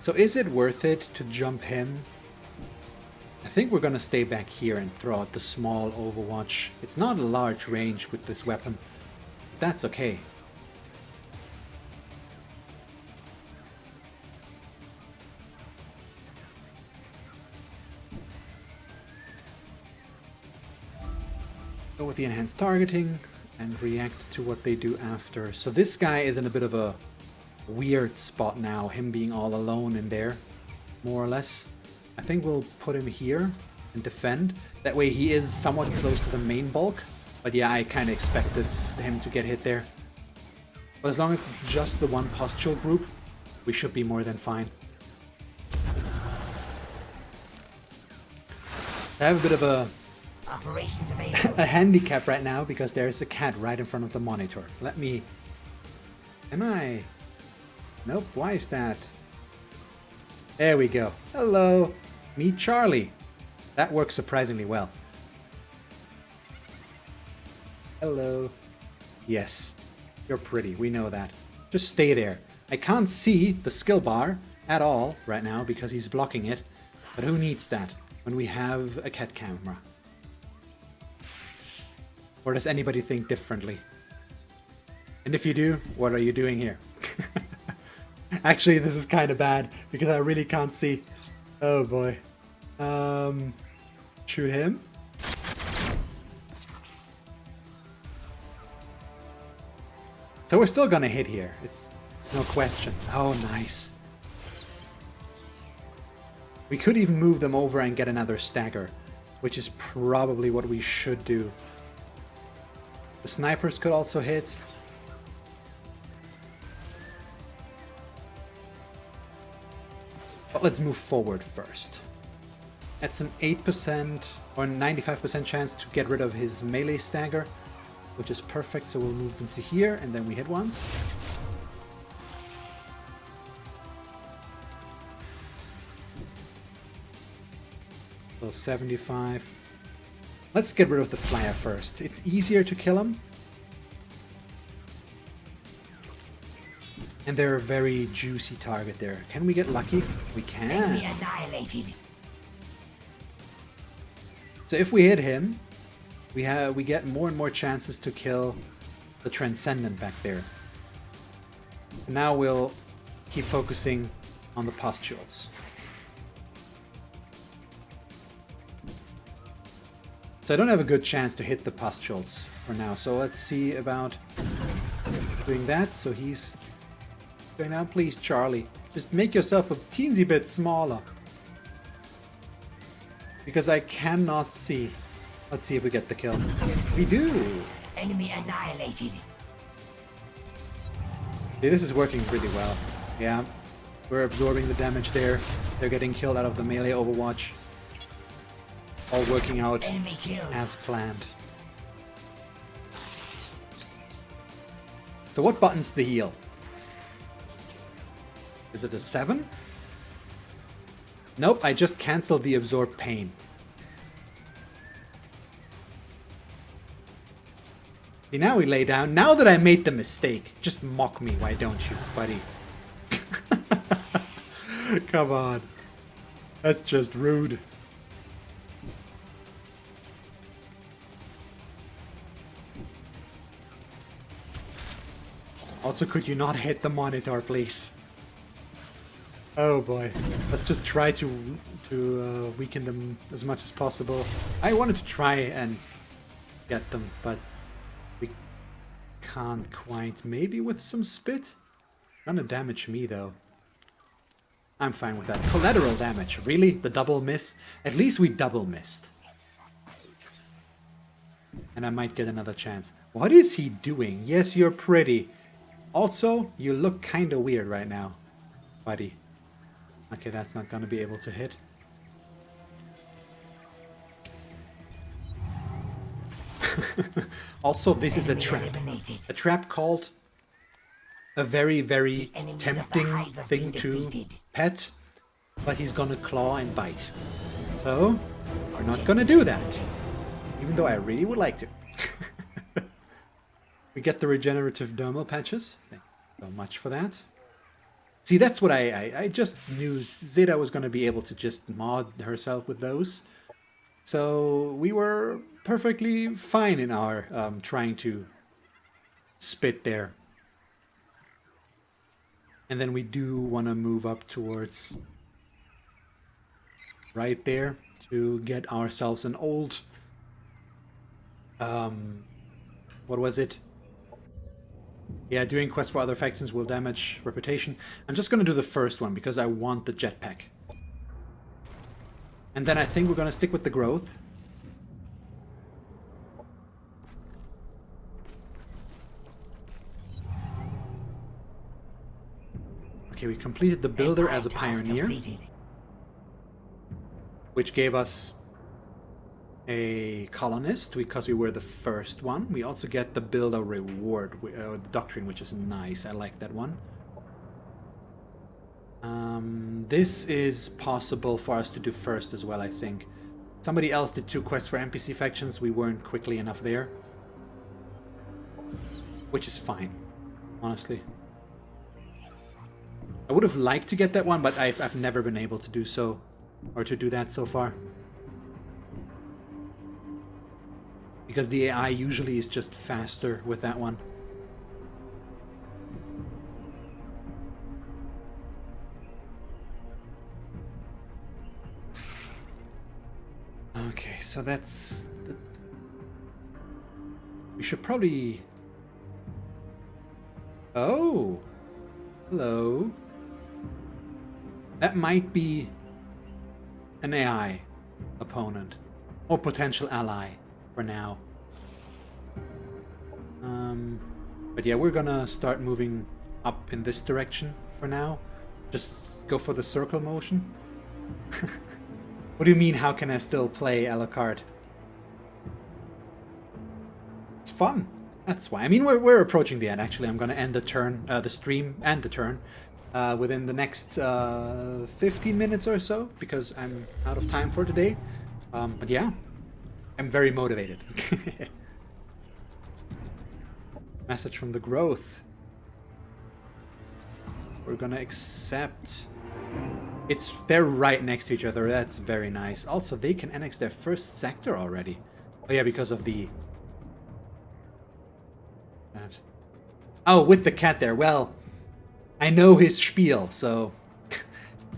So is it worth it to jump him? I think we're gonna stay back here and throw out the small Overwatch. It's not a large range with this weapon. That's okay. Go with the enhanced targeting and react to what they do after. So this guy is in a bit of a weird spot now, him being all alone in there, more or less. I think we'll put him here and defend. That way he is somewhat close to the main bulk. But yeah, I kind of expected him to get hit there. But as long as it's just the one pustule group, we should be more than fine. I have a bit of a Operations available. a handicap right now because there's a cat right in front of the monitor. Let me... Am I... Nope, why is that? There we go. Hello. Meet Charlie. That works surprisingly well. Hello. Yes. You're pretty. We know that. Just stay there. I can't see the skill bar at all right now because he's blocking it. But who needs that when we have a cat camera? Or does anybody think differently? And if you do, what are you doing here? Actually, this is kind of bad because I really can't see. Oh boy. Shoot him. So we're still gonna hit here. It's no question. Oh, nice. We could even move them over and get another stagger, which is probably what we should do. The snipers could also hit. But let's move forward first. That's an 8% or 95% chance to get rid of his melee stagger, which is perfect, so we'll move them to here, and then we hit once. So 75. Let's get rid of the flyer first. It's easier to kill him. And they're a very juicy target there. Can we get lucky? We can. Enemy annihilated. So if we hit him, we get more and more chances to kill the Transcendent back there. And now we'll keep focusing on the pustules. So I don't have a good chance to hit the pustules for now. So let's see about doing that. So he's going down. Please, Charlie, just make yourself a teensy bit smaller. Because I cannot see. Let's see if we get the kill. We do! Enemy annihilated. Yeah, this is working really well. Yeah, we're absorbing the damage there. They're getting killed out of the melee Overwatch. All working out Enemy killed. as planned. So what buttons to heal? Is it a 7? Nope, I just cancelled the absorb pain. See, now we lay down. Now that I made the mistake, just mock me, why don't you, buddy? Come on. That's just rude. Also, could you not hit the monitor, please? Oh boy. Let's just try to weaken them as much as possible. I wanted to try and get them, but we can't quite. Maybe with some spit? Gonna damage me, though. I'm fine with that. Collateral damage. Really? The double miss? At least we double missed. And I might get another chance. What is he doing? Yes, you're pretty. Also, you look kinda weird right now, buddy. Okay, that's not gonna be able to hit. Also, this is a trap. A trap called a very, very tempting thing to pet, but he's gonna claw and bite. So, we're not gonna do that. Even though I really would like to. We get the regenerative dermal patches. Thank you so much for that. See, that's what I just knew Zeta was going to be able to just mod herself with those. So we were perfectly fine in our trying to spit there. And then we do want to move up towards right there to get ourselves an old... what was it? Yeah, doing quests for other factions will damage reputation. I'm just going to do the first one because I want the jetpack. And then I think we're going to stick with the growth. Okay, we completed the builder as a pioneer, which gave us a colonist because we were the first one. We also get the builder reward, the doctrine, which is nice. I like that one. This is possible for us to do first as well, I think. Somebody else did 2 quests for NPC factions. We weren't quickly enough there. Which is fine, honestly. I would have liked to get that one, but I've never been able to do so, or to do that so far. Because the AI usually is just faster with that one. Okay, so that's... We should probably... Oh! Hello. That might be an AI opponent. Or potential ally for now. But yeah, we're gonna start moving up in this direction for now. Just go for the circle motion. What do you mean, how can I still play a la carte? It's fun. That's why. I mean, we're approaching the end. Actually, I'm gonna end the turn, the stream and the turn within the next 15 minutes or so, because I'm out of time for today. But yeah, I'm very motivated. Message from the growth. We're gonna accept. They're right next to each other. That's very nice. Also, they can annex their first sector already. Oh yeah, because of the... That. Oh, with the cat there. Well, I know his spiel, so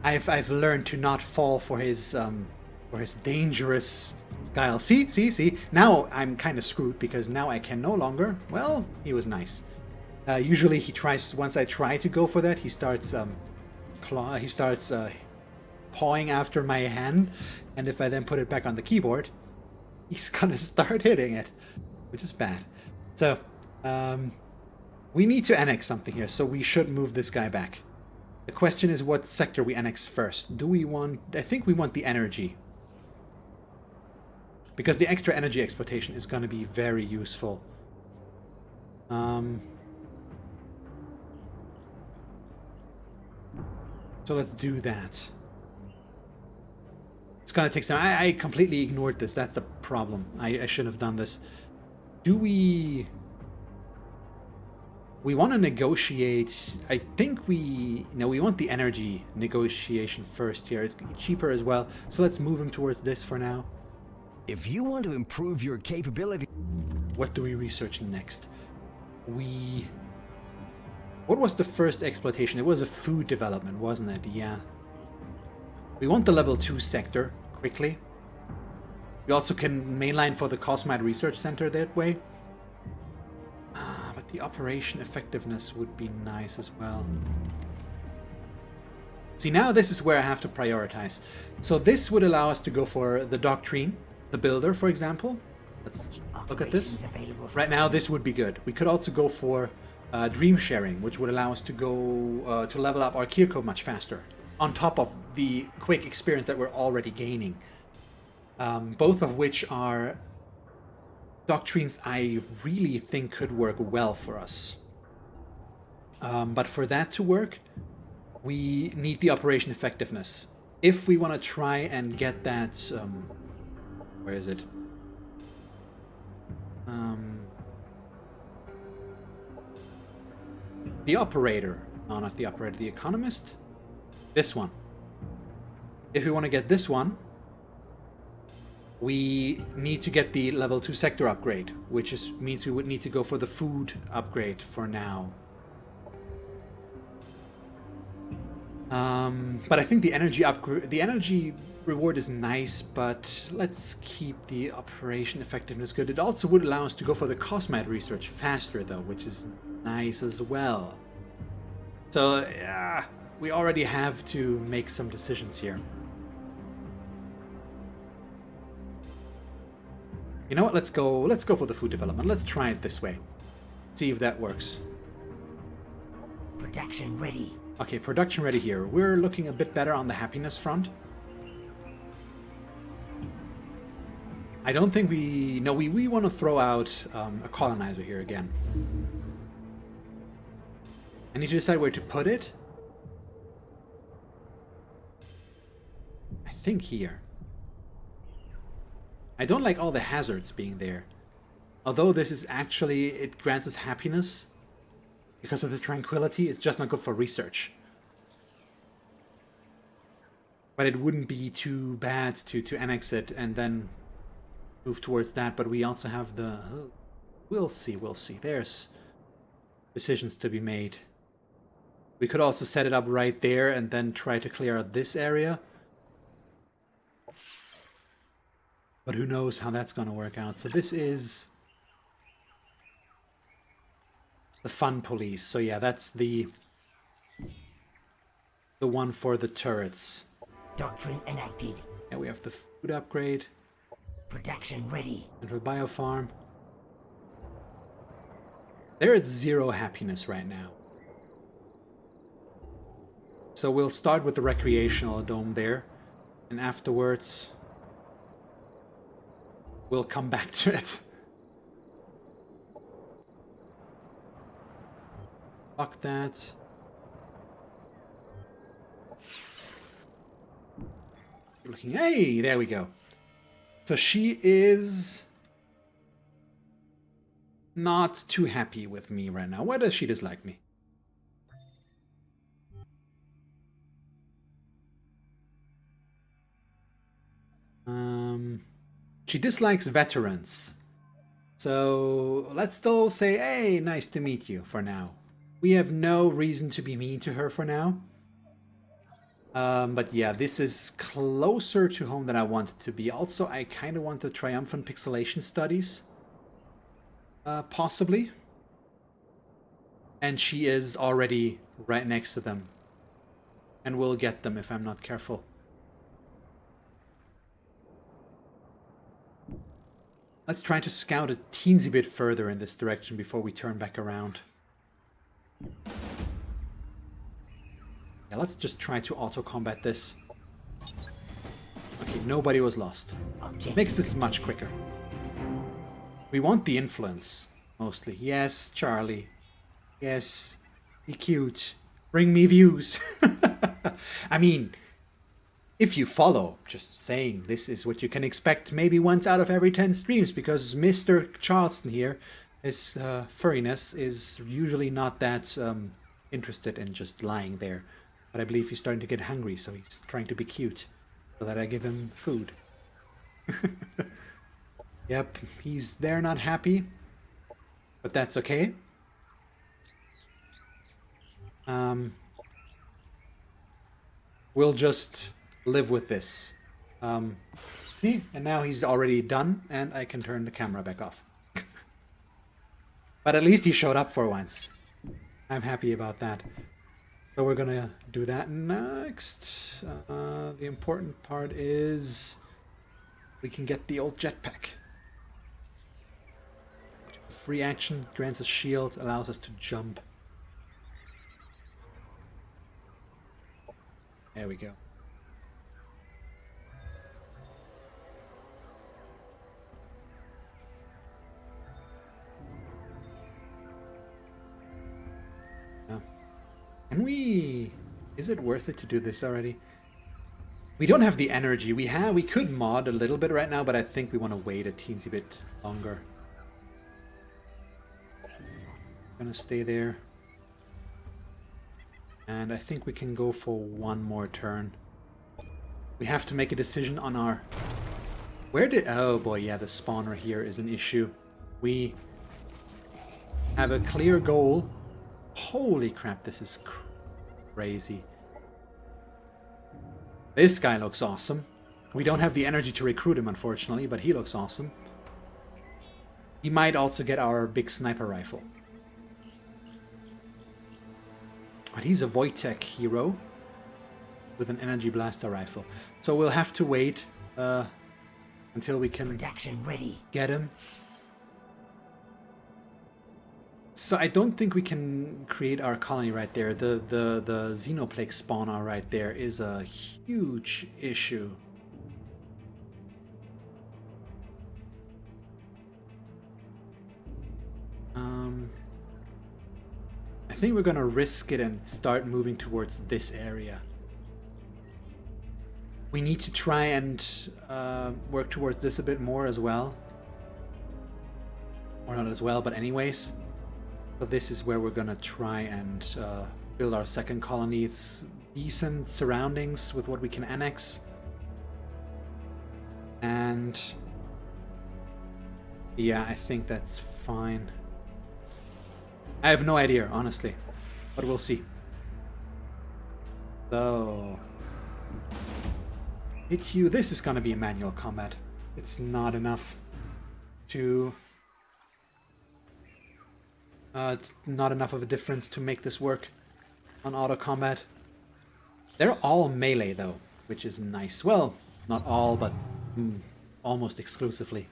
I've learned to not fall for his dangerous guile. See. Now I'm kind of screwed because now I can no longer. Well, he was nice. Usually he tries. Once I try to go for that, he starts pawing after my hand, and if I then put it back on the keyboard, he's gonna start hitting it, which is bad. So we need to annex something here, so we should move this guy back. The question is what sector we annex first. Do we want... I think we want the energy. Because the extra energy exploitation is going to be very useful. So let's do that. It's going to take some... I completely ignored this. That's the problem. I shouldn't have done this. Do we... We want to negotiate... I think we... No, we want the energy negotiation first here. It's cheaper as well. So let's move him towards this for now. If you want to improve your capability... What do we research next? What was the first exploitation? It was a food development, wasn't it? Yeah. We want the level 2 sector quickly. We also can mainline for the Cosmite Research Center that way. But the operation effectiveness would be nice as well. See, now this is where I have to prioritize. So this would allow us to go for the Doctrine, the Builder, for example. Let's look at this. Right now, this would be good. We could also go for Dream Sharing, which would allow us to go to level up our Kir'ko much faster, on top of the quick experience that we're already gaining. Both of which are doctrines I really think could work well for us. But for that to work, we need the operation effectiveness. If we want to try and get that... where is it? The operator. No, not the operator, the economist. This one. If we want to get this one, we need to get the level 2 sector upgrade, which means we would need to go for the food upgrade for now. But I think the energy upgrade, the energy reward is nice, but let's keep the operation effectiveness good. It also would allow us to go for the cosmet research faster, though, which is nice as well. So, yeah, we already have to make some decisions here. You know what? Let's go for the food development. Let's try it this way. See if that works. Production ready. Okay, production ready here. We're looking a bit better on the happiness front. I don't think we... No, we want to throw out a colonizer here again. I need to decide where to put it. I think here. I don't like all the hazards being there. Although this is actually... It grants us happiness. Because of the tranquility, it's just not good for research. But it wouldn't be too bad to annex it and then move towards that. But we also have the... We'll see. There's decisions to be made. We could also set it up right there and then try to clear out this area. But who knows how that's going to work out. So this is... the fun police. So yeah, that's the one for the turrets. Doctrine enacted. Yeah, we have the food upgrade. Production ready. Central biofarm. They're at 0 happiness right now. So we'll start with the recreational dome there. And afterwards, we'll come back to it. Fuck that. Looking, hey, there we go. So she is not too happy with me right now. Why does she dislike me? She dislikes veterans. So let's still say, hey, nice to meet you for now. We have no reason to be mean to her for now. But yeah, this is closer to home than I want it to be. Also, I kind of want the triumphant pixelation studies. Possibly. And she is already right next to them. And will get them if I'm not careful. Let's try to scout a teensy bit further in this direction before we turn back around. Yeah, let's just try to auto-combat this. Okay, nobody was lost. Makes this much quicker. We want the influence, mostly. Yes, Charlie. Yes, be cute. Bring me views. I mean, if you follow, just saying, this is what you can expect maybe once out of every 10 streams, because Mr. Charleston here, his furriness is usually not that interested in just lying there. But I believe he's starting to get hungry, so he's trying to be cute, so that I give him food. Yep, he's there not happy, but that's okay. We'll just live with this. See? And now he's already done, and I can turn the camera back off. But at least he showed up for once. I'm happy about that. So we're gonna do that next. The important part is we can get the old jetpack. Free action, grants us shield, allows us to jump. There we go. Can we... Is it worth it to do this already? We don't have the energy. We could mod a little bit right now, but I think we want to wait a teensy bit longer. Gonna stay there. And I think we can go for one more turn. We have to make a decision on our... Where did... Oh boy, yeah, the spawner here is an issue. We have a clear goal. Holy crap, this is crazy. This guy looks awesome. We don't have the energy to recruit him, unfortunately, but he looks awesome. He might also get our big sniper rifle. But he's a Wojtek hero with an energy blaster rifle. So we'll have to wait until we can Production ready. get him. So I don't think we can create our colony right there. The Xenoplague spawner right there is a huge issue. I think we're gonna risk it and start moving towards this area. We need to try and work towards this a bit more as well. Or not as well, but anyways. So this is where we're gonna try and build our second colony. It's decent surroundings with what we can annex. And yeah, I think that's fine. I have no idea, honestly, but we'll see. So, hit you. This is gonna be a manual combat. It's not enough to... not enough of a difference to make this work on auto combat. They're all melee though, which is nice. Well, not all, but almost exclusively.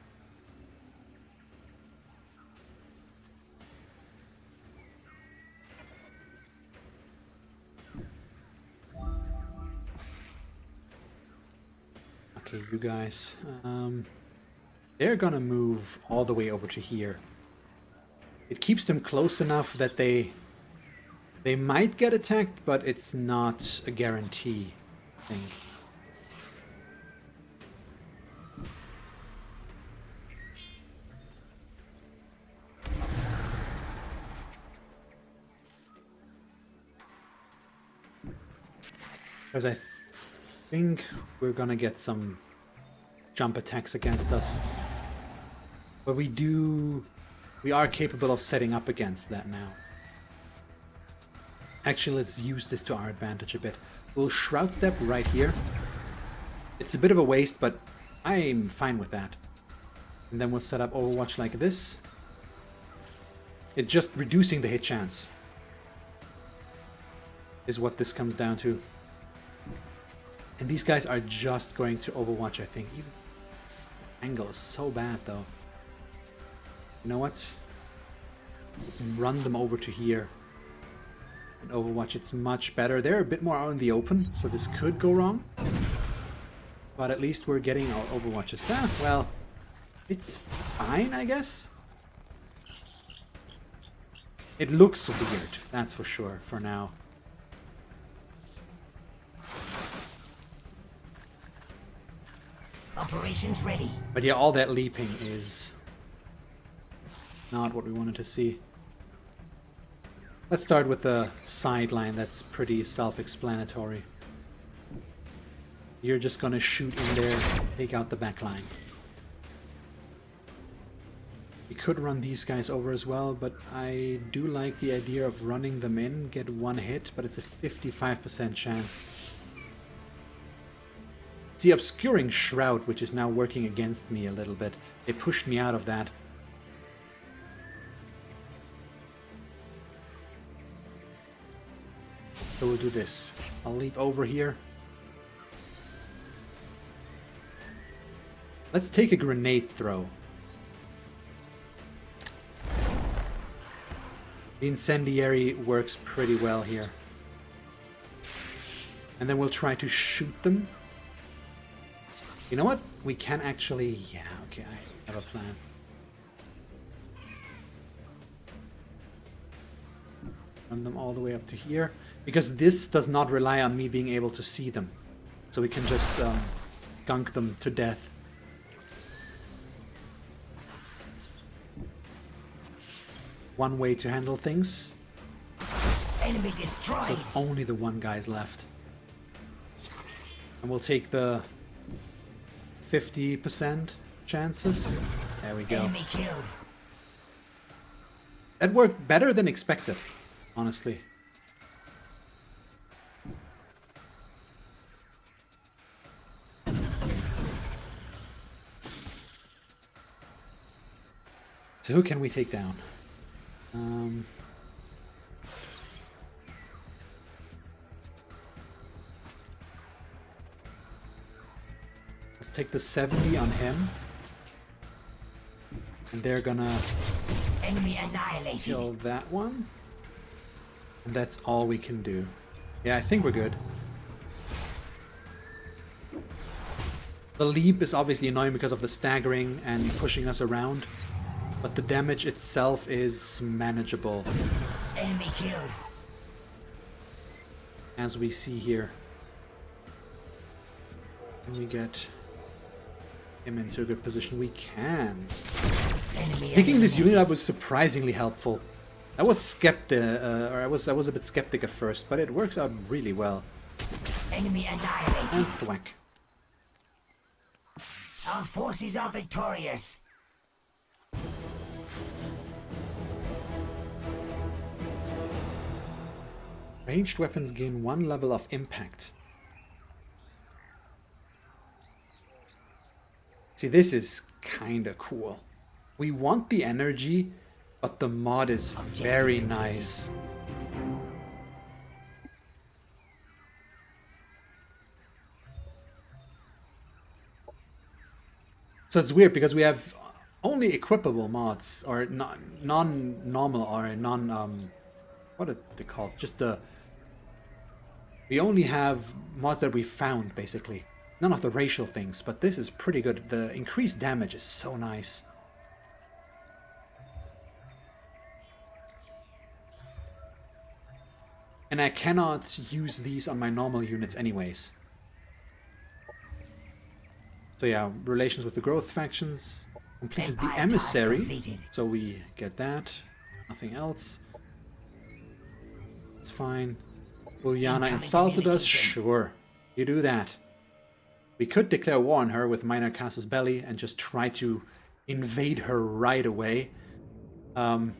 Okay, you guys, they're gonna move all the way over to here. It keeps them close enough that they might get attacked, but it's not a guarantee, I think. Because I think we're gonna get some jump attacks against us. But we are capable of setting up against that now. Actually, let's use this to our advantage a bit. We'll Shroud Step right here. It's a bit of a waste, but I'm fine with that. And then we'll set up Overwatch like this. It's just reducing the hit chance, is what this comes down to. And these guys are just going to Overwatch, I think. Even this angle is so bad, though. You know what? Let's run them over to here. And Overwatch, it's much better. They're a bit more out in the open, so this could go wrong. But at least we're getting our Overwatches. Well, it's fine, I guess. It looks weird, that's for sure, for now. Operations ready. But yeah, all that leaping is not what we wanted to see. Let's start with the sideline. That's pretty self-explanatory. You're just gonna shoot in there, take out the back line. We could run these guys over as well, but I do like the idea of running them in, get one hit, but it's a 55% chance. It's the obscuring shroud which is now working against me a little bit. It pushed me out of that. So we'll do this. I'll leap over here. Let's take a grenade throw. The incendiary works pretty well here. And then we'll try to shoot them. You know what? We can actually... Yeah, okay, I have a plan. Run them all the way up to here. Because this does not rely on me being able to see them. So we can just gunk them to death. One way to handle things. Enemy destroyed. So it's only the one guy's left. And we'll take the 50% chances. There we go. Enemy killed. That worked better than expected, honestly. So who can we take down? Let's take the 70 on him. And they're gonna Enemy annihilated. kill that one. And that's all we can do. Yeah, I think we're good. The leap is obviously annoying because of the staggering and pushing us around. But the damage itself is manageable, Enemy killed. as we see here. Can we get him into a good position? We can. Enemy Picking this eliminated. unit up was surprisingly helpful. I was I was a bit skeptic at first, but it works out really well. Enemy annihilated. And thwack. Our forces are victorious. Ranged weapons gain 1 level of impact. See, this is kinda cool. We want the energy, but the mod is very nice. So it's weird because we have only equipable mods, or non-normal, or what are they called? Just we only have mods that we found, basically. None of the racial things, but this is pretty good. The increased damage is so nice. And I cannot use these on my normal units anyways. So yeah, relations with the growth factions. Completed the Empire task emissary. completed. So we get that. Nothing else. It's fine. Uliana Incoming insulted us? communication. Sure. You do that. We could declare war on her with Minor Casus Belli and just try to invade her right away. But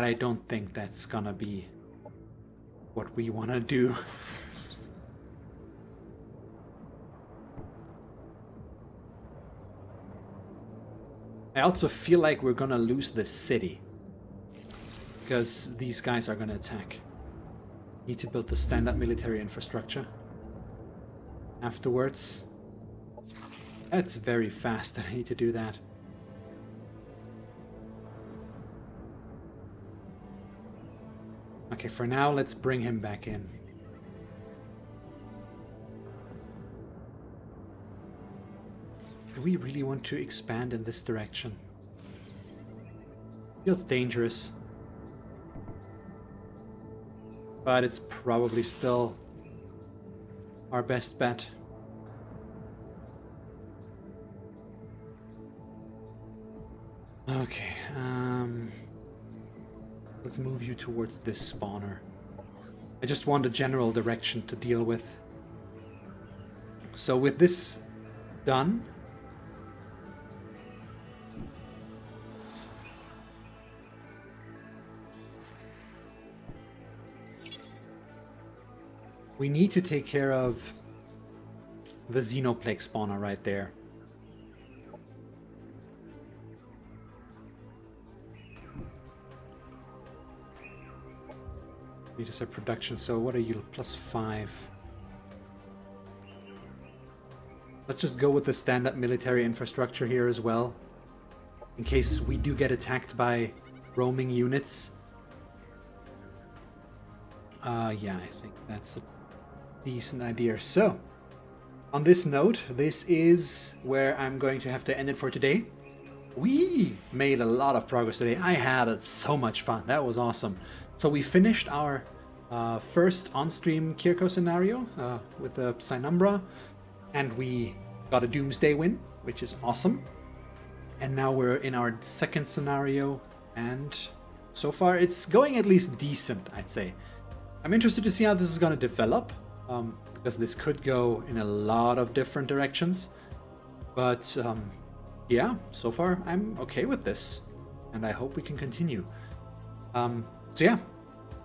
I don't think that's gonna be what we want to do. I also feel like we're gonna lose this city. Because these guys are gonna attack. Need to build the standard military infrastructure. Afterwards. That's very fast that I need to do that. Okay, for now, let's bring him back in. Do we really want to expand in this direction? Feels dangerous. But it's probably still our best bet. Okay, let's move you towards this spawner. I just want a general direction to deal with. So with this done, we need to take care of the Xenoplague spawner right there. Need to set production, so what are you? +5. Let's just go with the standard military infrastructure here as well. In case we do get attacked by roaming units. Yeah, I think that's a decent idea. So, on this note, this is where I'm going to have to end it for today. We made a lot of progress today. I had so much fun. That was awesome. So we finished our first on-stream Kir'ko scenario with the Psynumbra, and we got a Doomsday win, which is awesome. And now we're in our second scenario, and so far it's going at least decent, I'd say. I'm interested to see how this is going to develop, because this could go in a lot of different directions. But yeah, so far I'm okay with this, and I hope we can continue. So yeah,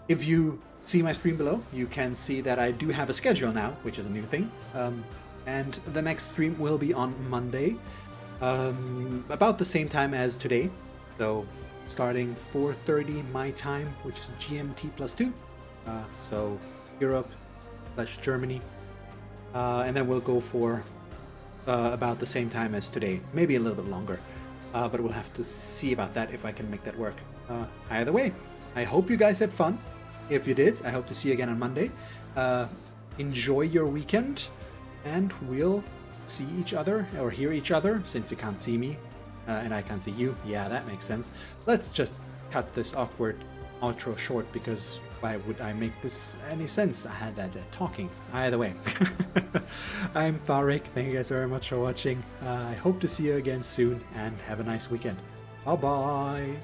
if you see my stream below, you can see that I do have a schedule now, which is a new thing. And the next stream will be on Monday, about the same time as today. So starting 4:30 my time, which is GMT +2. So Europe / Germany. And then we'll go for about the same time as today, maybe a little bit longer. But we'll have to see about that if I can make that work. Either way, I hope you guys had fun. If you did, I hope to see you again on Monday. Enjoy your weekend, and we'll see each other, or hear each other, since you can't see me, and I can't see you. Yeah, that makes sense. Let's just cut this awkward outro short, because why would I make this any sense? I had that talking. Either way. I'm Tharik. Thank you guys very much for watching. I hope to see you again soon, and have a nice weekend. Bye-bye.